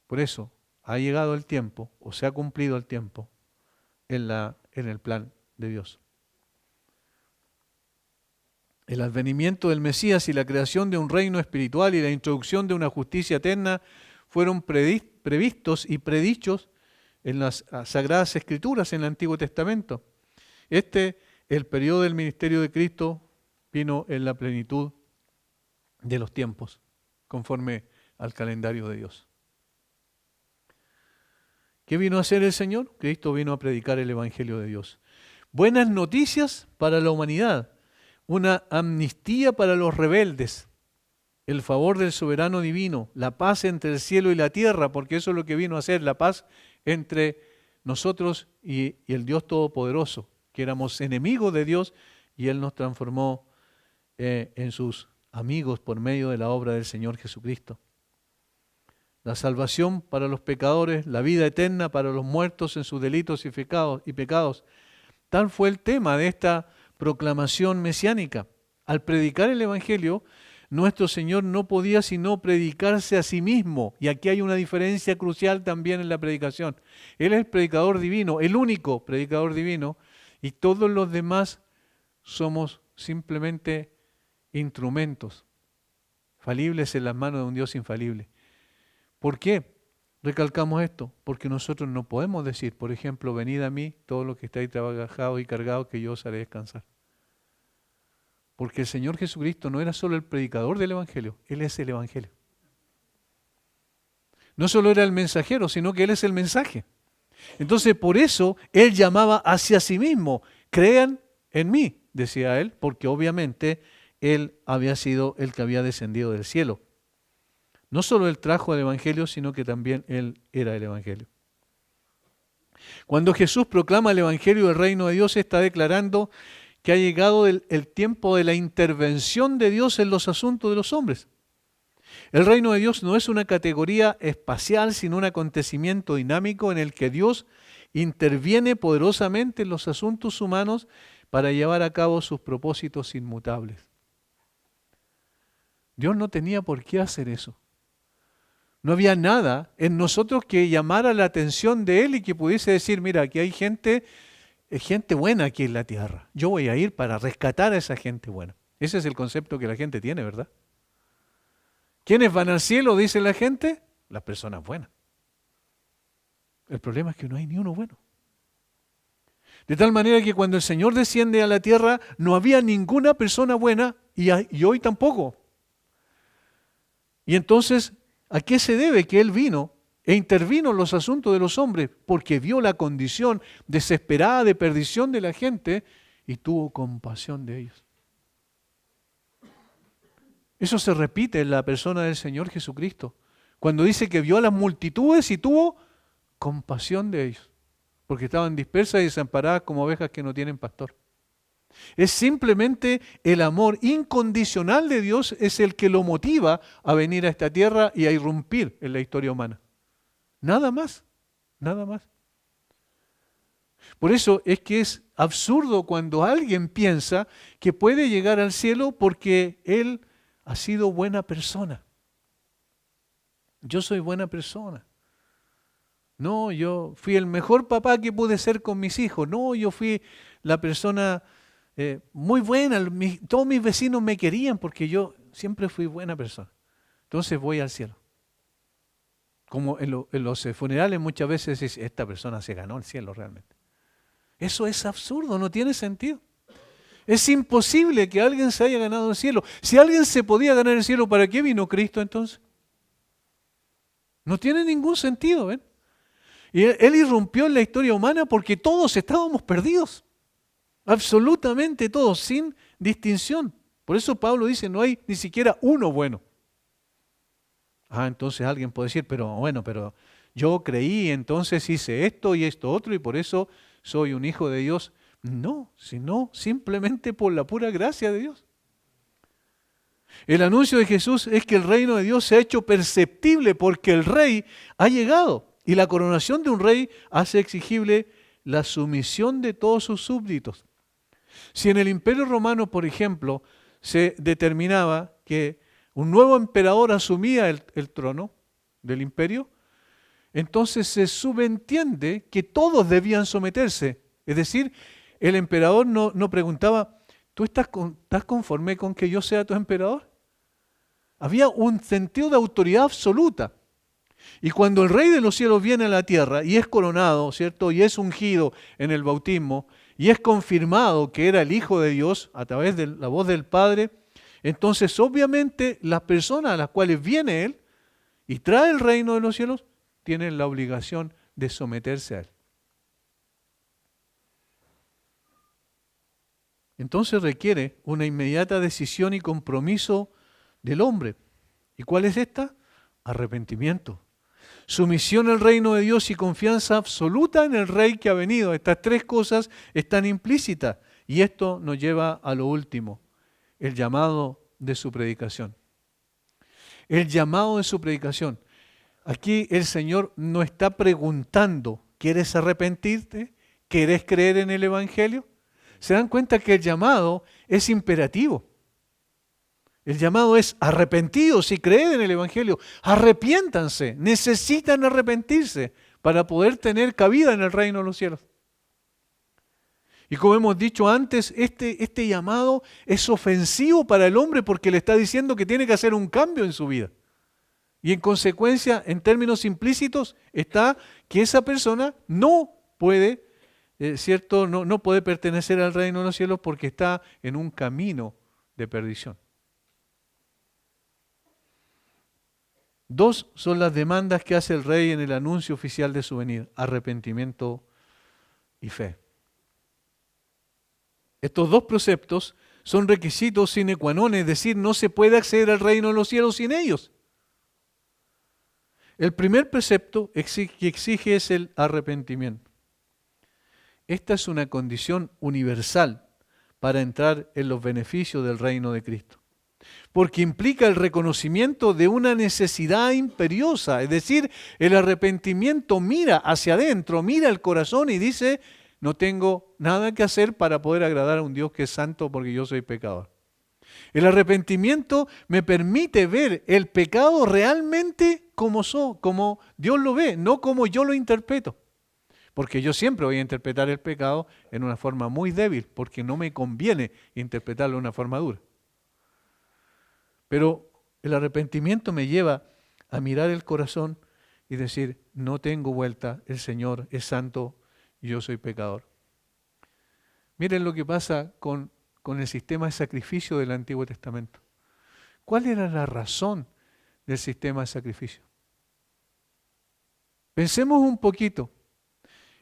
Por eso ha llegado el tiempo, o se ha cumplido el tiempo, en el plan de Dios. El advenimiento del Mesías y la creación de un reino espiritual y la introducción de una justicia eterna fueron previstos y predichos en las Sagradas Escrituras en el Antiguo Testamento. El periodo del ministerio de Cristo vino en la plenitud de los tiempos, conforme al calendario de Dios. ¿Qué vino a hacer el Señor? Cristo vino a predicar el Evangelio de Dios. Buenas noticias para la humanidad, una amnistía para los rebeldes, el favor del soberano divino, la paz entre el cielo y la tierra, porque eso es lo que vino a hacer, la paz entre nosotros y el Dios Todopoderoso, que éramos enemigos de Dios y Él nos transformó en sus amigos por medio de la obra del Señor Jesucristo. La salvación para los pecadores, la vida eterna para los muertos en sus delitos y pecados. Tal fue el tema de esta proclamación mesiánica. Al predicar el Evangelio, nuestro Señor no podía sino predicarse a sí mismo. Y aquí hay una diferencia crucial también en la predicación. Él es el predicador divino, el único predicador divino, y todos los demás somos simplemente instrumentos, falibles en las manos de un Dios infalible. ¿Por qué recalcamos esto? Porque nosotros no podemos decir, por ejemplo, venid a mí, todos los que estáis trabajados y cargados, que yo os haré descansar. Porque el Señor Jesucristo no era solo el predicador del Evangelio, Él es el Evangelio. No solo era el mensajero, sino que Él es el mensaje. Entonces, por eso, Él llamaba hacia sí mismo, crean en mí, decía Él, porque obviamente Él había sido el que había descendido del cielo. No solo Él trajo el Evangelio, sino que también Él era el Evangelio. Cuando Jesús proclama el Evangelio del reino de Dios, está declarando que ha llegado el tiempo de la intervención de Dios en los asuntos de los hombres. El reino de Dios no es una categoría espacial, sino un acontecimiento dinámico en el que Dios interviene poderosamente en los asuntos humanos para llevar a cabo sus propósitos inmutables. Dios no tenía por qué hacer eso. No había nada en nosotros que llamara la atención de Él y que pudiese decir, mira, aquí hay gente buena aquí en la tierra. Yo voy a ir para rescatar a esa gente buena. Ese es el concepto que la gente tiene, ¿verdad? ¿Quiénes van al cielo, dice la gente? Las personas buenas. El problema es que no hay ni uno bueno. De tal manera que cuando el Señor desciende a la tierra, no había ninguna persona buena y hoy tampoco. Y entonces ¿A qué se debe que Él vino e intervino en los asuntos de los hombres? Porque vio la condición desesperada de perdición de la gente y tuvo compasión de ellos. Eso se repite en la persona del Señor Jesucristo, cuando dice que vio a las multitudes y tuvo compasión de ellos, porque estaban dispersas y desamparadas como ovejas que no tienen pastor. Es simplemente el amor incondicional de Dios es el que lo motiva a venir a esta tierra y a irrumpir en la historia humana. Nada más, nada más. Por eso es que es absurdo cuando alguien piensa que puede llegar al cielo porque él ha sido buena persona. Yo soy buena persona. No, yo fui el mejor papá que pude ser con mis hijos. No, yo fui la persona muy buena. Todos mis vecinos me querían porque yo siempre fui buena persona. Entonces voy al cielo. Como en los funerales muchas veces dice, esta persona se ganó el cielo realmente. Eso es absurdo, no tiene sentido. Es imposible que alguien se haya ganado el cielo. Si alguien se podía ganar el cielo, ¿para qué vino Cristo entonces? No tiene ningún sentido, ¿ven? Y él irrumpió en la historia humana porque todos estábamos perdidos. Absolutamente todos, sin distinción. Por eso Pablo dice, no hay ni siquiera uno bueno. Entonces alguien puede decir, pero yo creí, entonces hice esto y esto otro y por eso soy un hijo de Dios. No, sino simplemente por la pura gracia de Dios. El anuncio de Jesús es que el reino de Dios se ha hecho perceptible porque el rey ha llegado. Y la coronación de un rey hace exigible la sumisión de todos sus súbditos. Si en el Imperio Romano, por ejemplo, se determinaba que un nuevo emperador asumía el trono del imperio, entonces se subentiende que todos debían someterse. Es decir, el emperador no preguntaba, ¿tú estás conforme con que yo sea tu emperador? Había un sentido de autoridad absoluta. Y cuando el Rey de los cielos viene a la tierra y es coronado, ¿cierto? Y es ungido en el bautismo y es confirmado que era el Hijo de Dios a través de la voz del Padre, entonces obviamente las personas a las cuales viene Él y trae el reino de los cielos tienen la obligación de someterse a Él. Entonces requiere una inmediata decisión y compromiso del hombre. ¿Y cuál es esta? Arrepentimiento. Sumisión al reino de Dios y confianza absoluta en el Rey que ha venido. Estas tres cosas están implícitas. Y esto nos lleva a lo último, el llamado de su predicación. El llamado de su predicación. Aquí el Señor no está preguntando, ¿quieres arrepentirte? ¿Quieres creer en el Evangelio? Se dan cuenta que el llamado es imperativo. El llamado es arrepentidos y creed en el Evangelio. Arrepiéntanse, necesitan arrepentirse para poder tener cabida en el reino de los cielos. Y como hemos dicho antes, este llamado es ofensivo para el hombre porque le está diciendo que tiene que hacer un cambio en su vida. Y en consecuencia, en términos implícitos, está que esa persona no puede, ¿cierto? No puede pertenecer al reino de los cielos porque está en un camino de perdición. Dos son las demandas que hace el rey en el anuncio oficial de su venida: arrepentimiento y fe. Estos dos preceptos son requisitos sine qua non, es decir, no se puede acceder al reino de los cielos sin ellos. El primer precepto que exige es el arrepentimiento. Esta es una condición universal para entrar en los beneficios del reino de Cristo, porque implica el reconocimiento de una necesidad imperiosa, es decir, el arrepentimiento mira hacia adentro, mira el corazón y dice, no tengo nada que hacer para poder agradar a un Dios que es santo porque yo soy pecador. El arrepentimiento me permite ver el pecado realmente como Dios lo ve, no como yo lo interpreto. Porque yo siempre voy a interpretar el pecado en una forma muy débil, porque no me conviene interpretarlo de una forma dura. Pero el arrepentimiento me lleva a mirar el corazón y decir, no tengo vuelta, el Señor es santo y yo soy pecador. Miren lo que pasa con el sistema de sacrificio del Antiguo Testamento. ¿Cuál era la razón del sistema de sacrificio. Pensemos un poquito.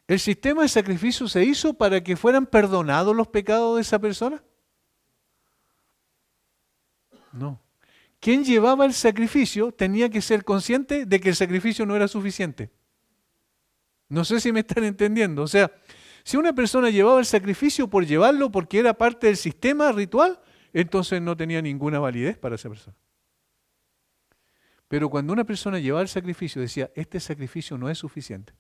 ¿El sistema de sacrificio se hizo para que fueran perdonados los pecados de esa persona? No. Quien llevaba el sacrificio tenía que ser consciente de que el sacrificio no era suficiente. No sé si me están entendiendo. O sea, si una persona llevaba el sacrificio por llevarlo porque era parte del sistema ritual, entonces no tenía ninguna validez para esa persona. Pero cuando una persona llevaba el sacrificio, decía, este sacrificio no es suficiente,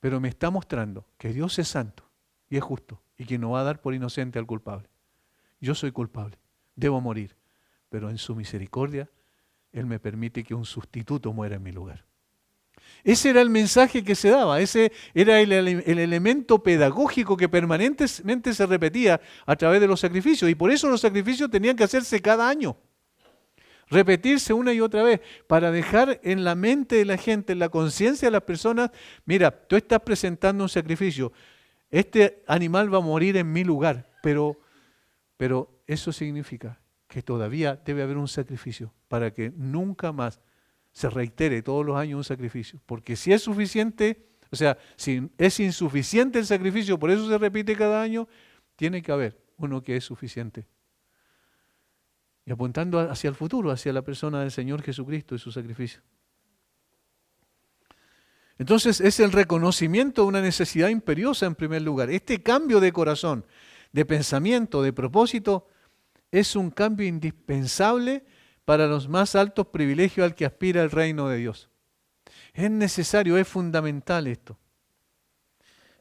pero me está mostrando que Dios es santo y es justo y que no va a dar por inocente al culpable. Yo soy culpable, debo morir, pero en su misericordia Él me permite que un sustituto muera en mi lugar. Ese era el mensaje que se daba, ese era el elemento pedagógico que permanentemente se repetía a través de los sacrificios, y por eso los sacrificios tenían que hacerse cada año, repetirse una y otra vez, para dejar en la mente de la gente, en la conciencia de las personas, mira, tú estás presentando un sacrificio, este animal va a morir en mi lugar, pero eso significa que todavía debe haber un sacrificio para que nunca más se reitere todos los años un sacrificio. Porque si es suficiente, o sea, si es insuficiente el sacrificio, por eso se repite cada año, tiene que haber uno que es suficiente. Y apuntando hacia el futuro, hacia la persona del Señor Jesucristo y su sacrificio. Entonces es el reconocimiento de una necesidad imperiosa en primer lugar. Este cambio de corazón, de pensamiento, de propósito, es un cambio indispensable para los más altos privilegios al que aspira el reino de Dios. Es necesario, es fundamental esto.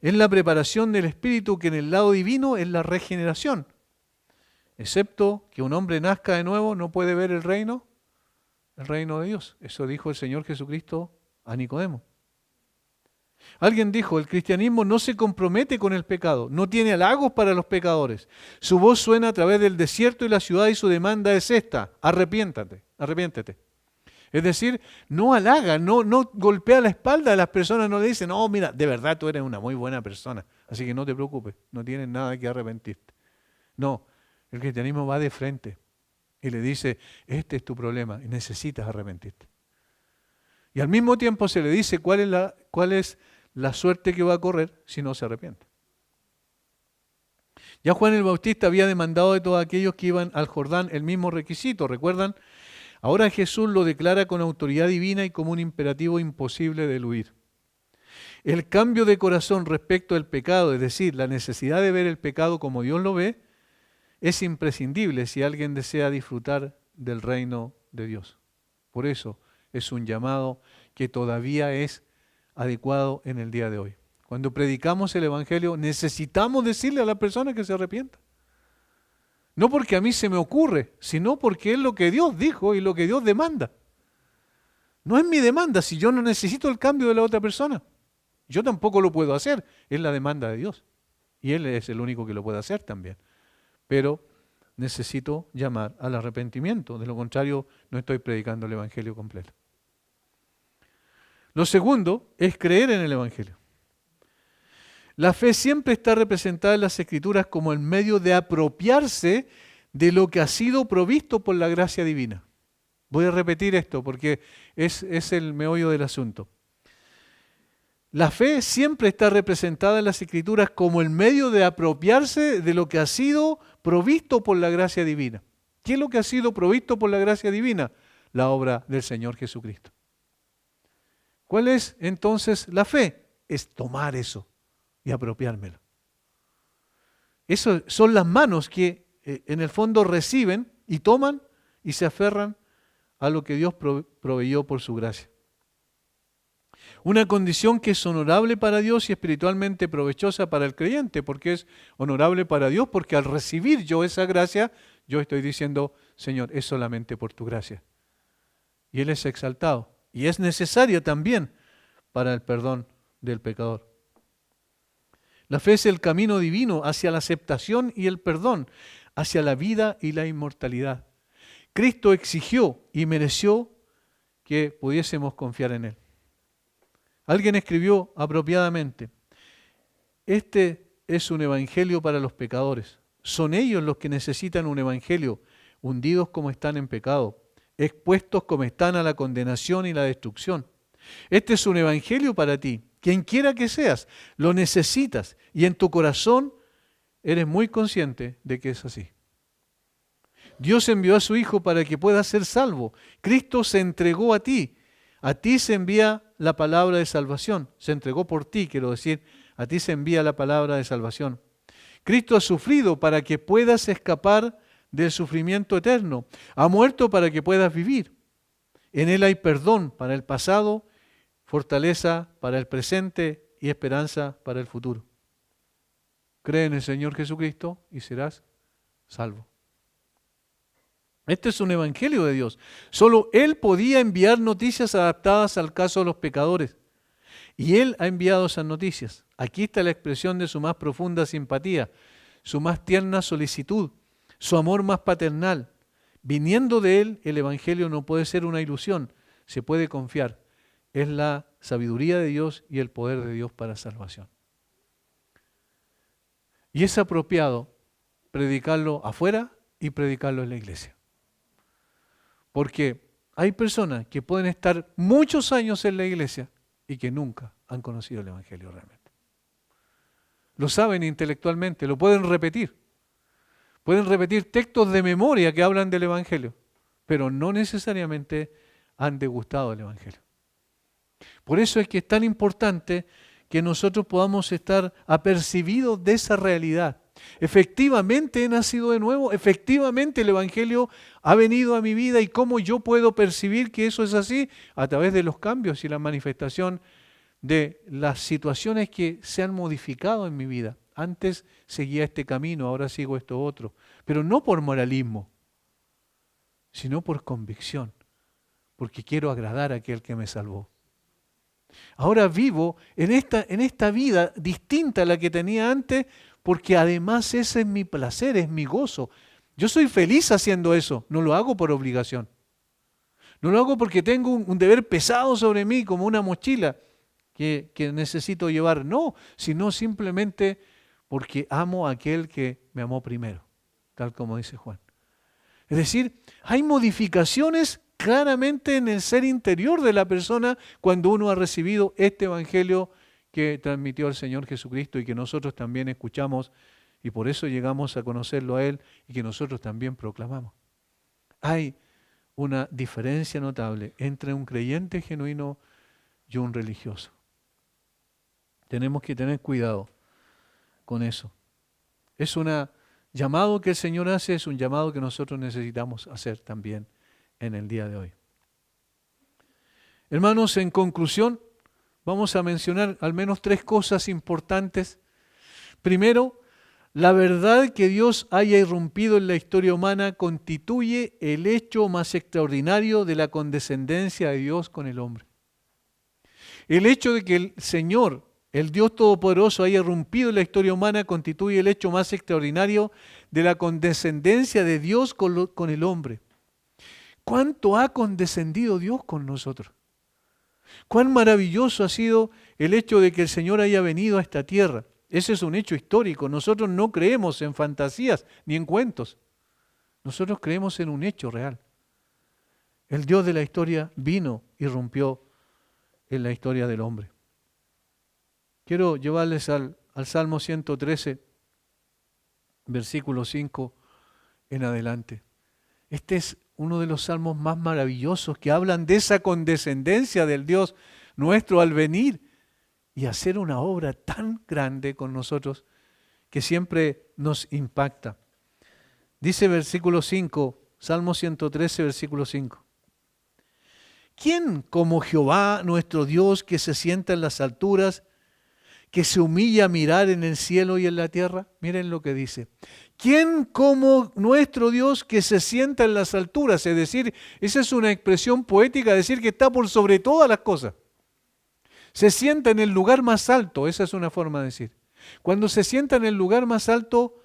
Es la preparación del espíritu que en el lado divino es la regeneración. Excepto que un hombre nazca de nuevo, no puede ver el reino de Dios. Eso dijo el Señor Jesucristo a Nicodemo. Alguien dijo, el cristianismo no se compromete con el pecado, no tiene halagos para los pecadores. Su voz suena a través del desierto y la ciudad y su demanda es esta, arrepiéntete. Es decir, no halaga, no golpea la espalda a las personas, no le dice, no, mira, de verdad tú eres una muy buena persona, así que no te preocupes, no tienes nada que arrepentirte. No, el cristianismo va de frente y le dice, este es tu problema y necesitas arrepentirte. Y al mismo tiempo se le dice cuál es la suerte que va a correr si no se arrepiente. Ya Juan el Bautista había demandado de todos aquellos que iban al Jordán el mismo requisito, ¿recuerdan? Ahora Jesús lo declara con autoridad divina y como un imperativo imposible de eludir. El cambio de corazón respecto al pecado, es decir, la necesidad de ver el pecado como Dios lo ve, es imprescindible si alguien desea disfrutar del reino de Dios. Por eso es un llamado que todavía es adecuado en el día de hoy. Cuando predicamos el Evangelio necesitamos decirle a la persona que se arrepienta. No porque a mí se me ocurre, sino porque es lo que Dios dijo y lo que Dios demanda. No es mi demanda si yo no necesito el cambio de la otra persona. Yo tampoco lo puedo hacer, es la demanda de Dios. Y Él es el único que lo puede hacer también. Pero necesito llamar al arrepentimiento, de lo contrario no estoy predicando el Evangelio completo. Lo segundo es creer en el Evangelio. La fe siempre está representada en las Escrituras como el medio de apropiarse de lo que ha sido provisto por la gracia divina. Voy a repetir esto porque es el meollo del asunto. La fe siempre está representada en las Escrituras como el medio de apropiarse de lo que ha sido provisto por la gracia divina. ¿Qué es lo que ha sido provisto por la gracia divina? La obra del Señor Jesucristo. ¿Cuál es entonces la fe? Es tomar eso y apropiármelo. Eso son las manos que en el fondo reciben y toman y se aferran a lo que Dios proveyó por su gracia. Una condición que es honorable para Dios y espiritualmente provechosa para el creyente, porque es honorable para Dios, porque al recibir yo esa gracia, yo estoy diciendo, Señor, es solamente por tu gracia. Y Él es exaltado. Y es necesaria también para el perdón del pecador. La fe es el camino divino hacia la aceptación y el perdón, hacia la vida y la inmortalidad. Cristo exigió y mereció que pudiésemos confiar en Él. Alguien escribió apropiadamente, este es un evangelio para los pecadores. Son ellos los que necesitan un evangelio, hundidos como están en pecado. expuestos como están a la condenación y la destrucción. Este es un evangelio para ti. Quien quiera que seas, lo necesitas y en tu corazón eres muy consciente de que es así. Dios envió a su Hijo para que puedas ser salvo. Cristo se entregó a ti. A ti se envía la palabra de salvación. Se entregó por ti, quiero decir. A ti se envía la palabra de salvación. Cristo ha sufrido para que puedas escapar del sufrimiento eterno. Ha muerto para que puedas vivir. En Él hay perdón para el pasado, fortaleza para el presente y esperanza para el futuro. Cree en el Señor Jesucristo y serás salvo. Este es un evangelio de Dios. Solo Él podía enviar noticias adaptadas al caso de los pecadores. Y Él ha enviado esas noticias. Aquí está la expresión de su más profunda simpatía, su más tierna solicitud, su amor más paternal. Viniendo de Él, el evangelio no puede ser una ilusión, se puede confiar. Es la sabiduría de Dios y el poder de Dios para salvación. Y es apropiado predicarlo afuera y predicarlo en la iglesia. Porque hay personas que pueden estar muchos años en la iglesia y que nunca han conocido el evangelio realmente. Lo saben intelectualmente, lo pueden repetir. Pueden repetir textos de memoria que hablan del evangelio, pero no necesariamente han degustado el evangelio. Por eso es que es tan importante que nosotros podamos estar apercibidos de esa realidad. Efectivamente he nacido de nuevo, efectivamente el evangelio ha venido a mi vida y cómo yo puedo percibir que eso es así a través de los cambios y la manifestación de las situaciones que se han modificado en mi vida. Antes seguía este camino, ahora sigo esto otro, pero no por moralismo, sino por convicción, porque quiero agradar a aquel que me salvó. Ahora vivo en esta vida distinta a la que tenía antes, porque además ese es mi placer, es mi gozo. Yo soy feliz haciendo eso, no lo hago por obligación. No lo hago porque tengo un deber pesado sobre mí, como una mochila que necesito llevar. No, sino simplemente porque amo a aquel que me amó primero, tal como dice Juan. Es decir, hay modificaciones claramente en el ser interior de la persona cuando uno ha recibido este evangelio que transmitió el Señor Jesucristo y que nosotros también escuchamos y por eso llegamos a conocerlo a Él y que nosotros también proclamamos. Hay una diferencia notable entre un creyente genuino y un religioso. Tenemos que tener cuidado con eso. Es un llamado que el Señor hace, es un llamado que nosotros necesitamos hacer también en el día de hoy. Hermanos, en conclusión, vamos a mencionar al menos 3 cosas importantes. Primero, la verdad que Dios haya irrumpido en la historia humana constituye el hecho más extraordinario de la condescendencia de Dios con el hombre. El hecho de que el Señor, el Dios Todopoderoso, haya irrumpido en la historia humana constituye el hecho más extraordinario de la condescendencia de Dios con el hombre. ¿Cuánto ha condescendido Dios con nosotros? Cuán maravilloso ha sido el hecho de que el Señor haya venido a esta tierra. Ese es un hecho histórico. Nosotros no creemos en fantasías ni en cuentos. Nosotros creemos en un hecho real. El Dios de la historia vino y irrumpió en la historia del hombre. Quiero llevarles al Salmo 113, versículo 5 en adelante. Este es uno de los salmos más maravillosos que hablan de esa condescendencia del Dios nuestro al venir y hacer una obra tan grande con nosotros que siempre nos impacta. Dice versículo 5, Salmo 113, versículo 5. ¿Quién como Jehová, nuestro Dios, que se sienta en las alturas, que se humilla a mirar en el cielo y en la tierra? Miren lo que dice. ¿Quién como nuestro Dios que se sienta en las alturas? Es decir, esa es una expresión poética, decir que está por sobre todas las cosas. Se sienta en el lugar más alto, esa es una forma de decir. Cuando se sienta en el lugar más alto,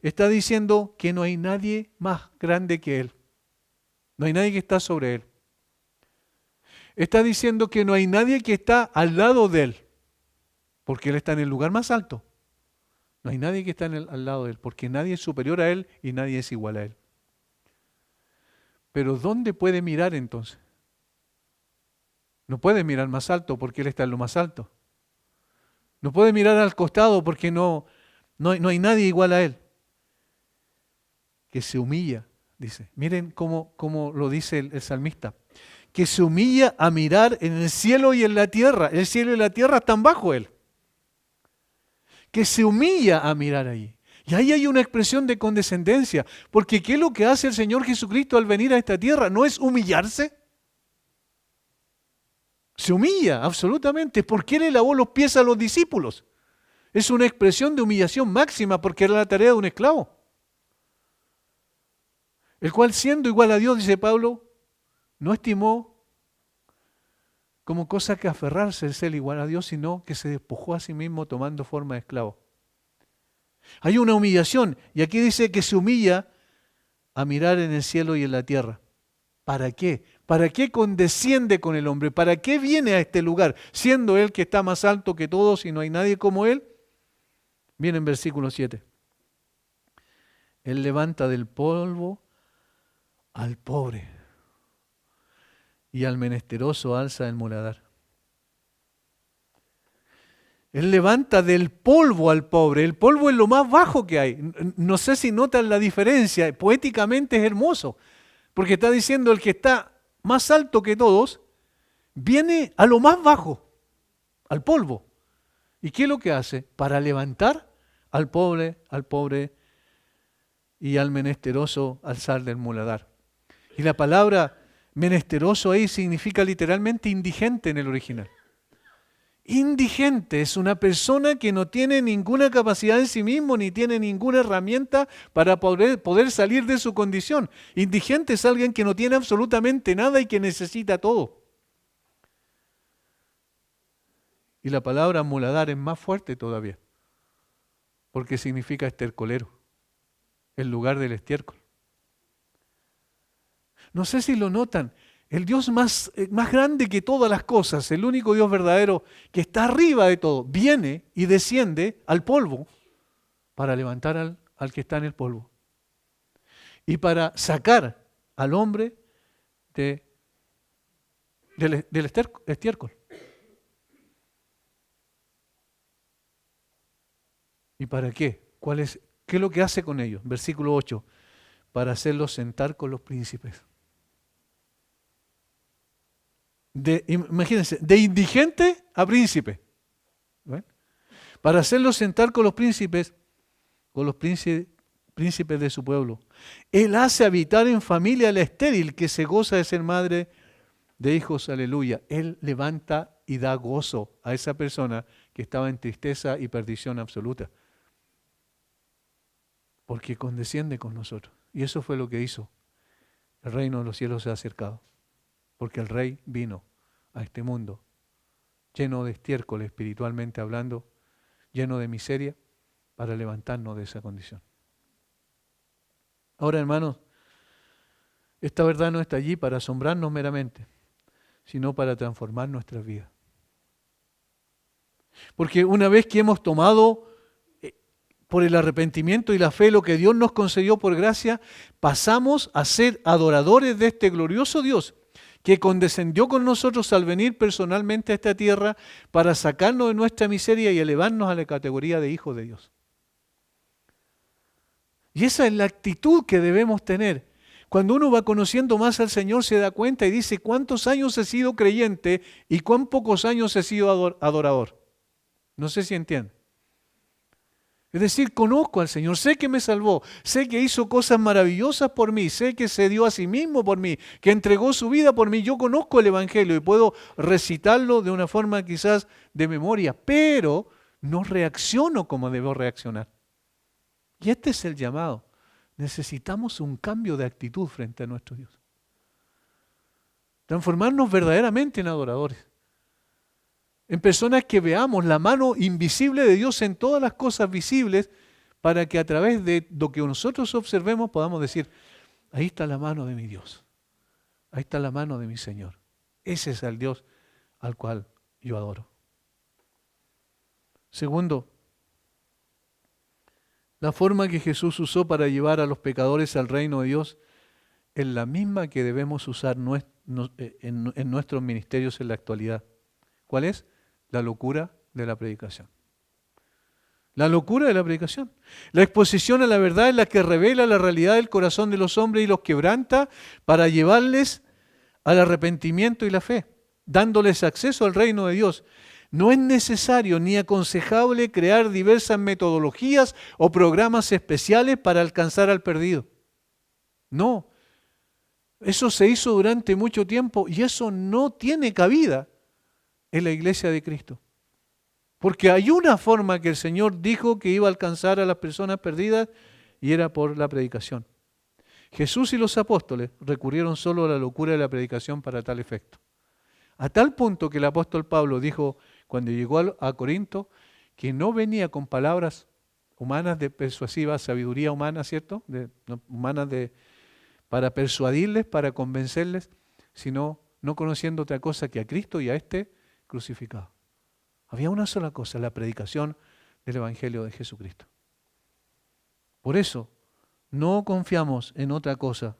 está diciendo que no hay nadie más grande que Él. No hay nadie que está sobre Él. Está diciendo que no hay nadie que está al lado de Él, porque Él está en el lugar más alto. No hay nadie que está al lado de Él, porque nadie es superior a Él y nadie es igual a Él. Pero ¿dónde puede mirar entonces? No puede mirar más alto porque Él está en lo más alto. No puede mirar al costado porque no hay nadie igual a Él. Que se humilla, dice. Miren cómo lo dice el salmista. Que se humilla a mirar en el cielo y en la tierra. El cielo y la tierra están bajo Él. Que se humilla a mirar ahí. Y ahí hay una expresión de condescendencia. Porque ¿qué es lo que hace el Señor Jesucristo al venir a esta tierra? ¿No es humillarse? Se humilla, absolutamente. ¿Por qué le lavó los pies a los discípulos? Es una expresión de humillación máxima porque era la tarea de un esclavo. El cual siendo igual a Dios, dice Pablo, no estimó como cosa que aferrarse el ser igual a Dios, sino que se despojó a sí mismo tomando forma de esclavo. Hay una humillación, y aquí dice que se humilla a mirar en el cielo y en la tierra. ¿Para qué? ¿Para qué condesciende con el hombre? ¿Para qué viene a este lugar? Siendo Él que está más alto que todos y no hay nadie como Él. Viene en versículo 7. Él levanta del polvo al pobre y al menesteroso alza del muladar. Él levanta del polvo al pobre. El polvo es lo más bajo que hay. No sé si notan la diferencia. Poéticamente es hermoso. Porque está diciendo el que está más alto que todos, viene a lo más bajo, al polvo. ¿Y qué es lo que hace? Para levantar al pobre y al menesteroso alzar del muladar. Y la palabra menesteroso ahí significa literalmente indigente en el original. Indigente es una persona que no tiene ninguna capacidad en sí mismo, ni tiene ninguna herramienta para poder salir de su condición. Indigente es alguien que no tiene absolutamente nada y que necesita todo. Y la palabra muladar es más fuerte todavía, porque significa estercolero, el lugar del estiércol. No sé si lo notan. El Dios más grande que todas las cosas, el único Dios verdadero que está arriba de todo, viene y desciende al polvo para levantar al que está en el polvo y para sacar al hombre del estiércol. ¿Y para qué? ¿Qué es lo que hace con ellos? Versículo 8, para hacerlos sentar con los príncipes. Imagínense, de indigente a príncipe. ¿Ven? Para hacerlos sentar con los príncipes de su pueblo. Él hace habitar en familia la estéril que se goza de ser madre de hijos, aleluya. Él levanta y da gozo a esa persona que estaba en tristeza y perdición absoluta. Porque condesciende con nosotros. Y eso fue lo que hizo. El reino de los cielos se ha acercado. Porque el Rey vino a este mundo lleno de estiércol espiritualmente hablando, lleno de miseria, para levantarnos de esa condición. Ahora, hermanos, esta verdad no está allí para asombrarnos meramente, sino para transformar nuestras vidas. Porque una vez que hemos tomado por el arrepentimiento y la fe lo que Dios nos concedió por gracia, pasamos a ser adoradores de este glorioso Dios que condescendió con nosotros al venir personalmente a esta tierra para sacarnos de nuestra miseria y elevarnos a la categoría de hijos de Dios. Y esa es la actitud que debemos tener. Cuando uno va conociendo más al Señor se da cuenta y dice cuántos años he sido creyente y cuán pocos años he sido adorador. No sé si entienden. Es decir, conozco al Señor, sé que me salvó, sé que hizo cosas maravillosas por mí, sé que se dio a sí mismo por mí, que entregó su vida por mí. Yo conozco el Evangelio y puedo recitarlo de una forma quizás de memoria, pero no reacciono como debo reaccionar. Y este es el llamado. Necesitamos un cambio de actitud frente a nuestro Dios. Transformarnos verdaderamente en adoradores. En personas que veamos la mano invisible de Dios en todas las cosas visibles, para que a través de lo que nosotros observemos podamos decir, ahí está la mano de mi Dios, ahí está la mano de mi Señor. Ese es el Dios al cual yo adoro. Segundo, la forma que Jesús usó para llevar a los pecadores al reino de Dios es la misma que debemos usar en nuestros ministerios en la actualidad. ¿Cuál es? La locura de la predicación. La locura de la predicación. La exposición a la verdad es la que revela la realidad del corazón de los hombres y los quebranta para llevarles al arrepentimiento y la fe, dándoles acceso al reino de Dios. No es necesario ni aconsejable crear diversas metodologías o programas especiales para alcanzar al perdido. No, eso se hizo durante mucho tiempo y eso no tiene cabida en la iglesia de Cristo. Porque hay una forma que el Señor dijo que iba a alcanzar a las personas perdidas y era por la predicación. Jesús y los apóstoles recurrieron solo a la locura de la predicación para tal efecto. A tal punto que el apóstol Pablo dijo cuando llegó a Corinto que no venía con palabras humanas de persuasiva, sabiduría humana, ¿cierto? Humanas para persuadirles, para convencerles, sino no conociendo otra cosa que a Cristo y a este crucificado. Había una sola cosa, la predicación del Evangelio de Jesucristo. Por eso, no confiamos en otra cosa.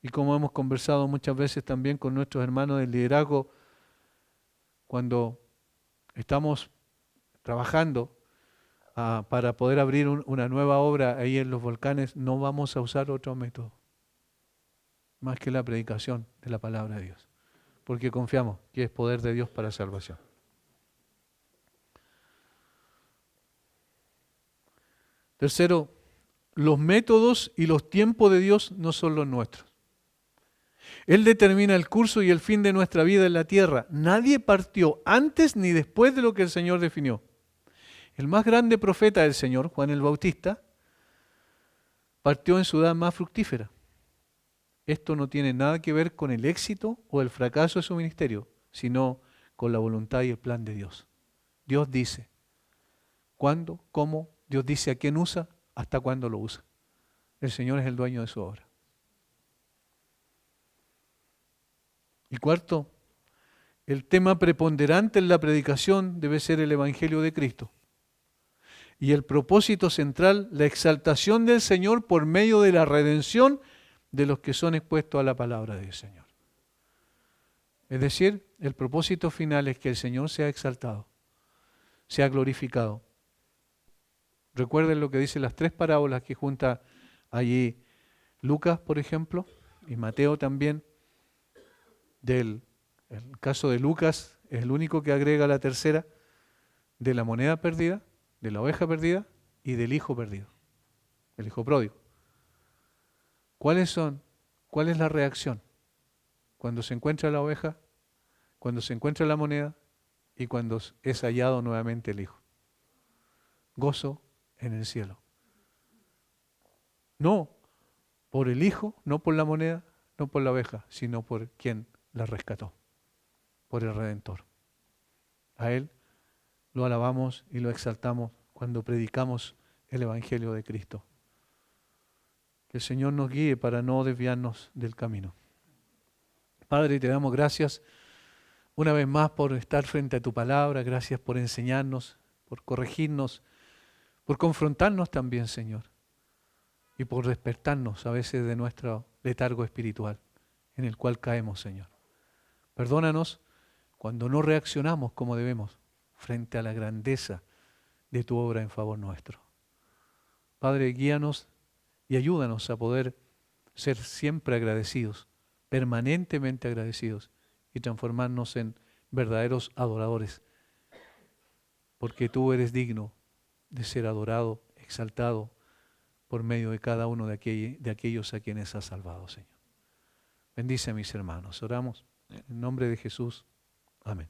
Y como hemos conversado muchas veces también con nuestros hermanos del liderazgo, cuando estamos trabajando para poder abrir una nueva obra ahí en los volcanes, no vamos a usar otro método más que la predicación de la palabra de Dios, porque confiamos que es poder de Dios para salvación. Tercero, los métodos y los tiempos de Dios no son los nuestros. Él determina el curso y el fin de nuestra vida en la tierra. Nadie partió antes ni después de lo que el Señor definió. El más grande profeta del Señor, Juan el Bautista, partió en su edad más fructífera. Esto no tiene nada que ver con el éxito o el fracaso de su ministerio, sino con la voluntad y el plan de Dios. Dios dice cuándo, cómo, Dios dice a quién usa, hasta cuándo lo usa. El Señor es el dueño de su obra. Y cuarto, el tema preponderante en la predicación debe ser el Evangelio de Cristo. Y el propósito central, la exaltación del Señor por medio de la redención de los que son expuestos a la palabra del Señor. Es decir, el propósito final es que el Señor sea exaltado, sea glorificado. Recuerden lo que dicen las tres parábolas que junta allí Lucas, por ejemplo, y Mateo también. El caso de Lucas es el único que agrega la tercera, de la moneda perdida, de la oveja perdida y del hijo perdido, el hijo pródigo. ¿Cuál es la reacción cuando se encuentra la oveja, cuando se encuentra la moneda y cuando es hallado nuevamente el hijo? Gozo en el cielo. No por el hijo, no por la moneda, no por la oveja, sino por quien la rescató, por el Redentor. A Él lo alabamos y lo exaltamos cuando predicamos el Evangelio de Cristo. Que el Señor nos guíe para no desviarnos del camino. Padre, te damos gracias una vez más por estar frente a tu palabra, gracias por enseñarnos, por corregirnos, por confrontarnos también, Señor, y por despertarnos a veces de nuestro letargo espiritual en el cual caemos, Señor. Perdónanos cuando no reaccionamos como debemos frente a la grandeza de tu obra en favor nuestro. Padre, guíanos y ayúdanos a poder ser siempre agradecidos, permanentemente agradecidos y transformarnos en verdaderos adoradores, porque tú eres digno de ser adorado, exaltado por medio de cada uno de aquellos a quienes has salvado, Señor. Bendice a mis hermanos. Oramos en el nombre de Jesús. Amén.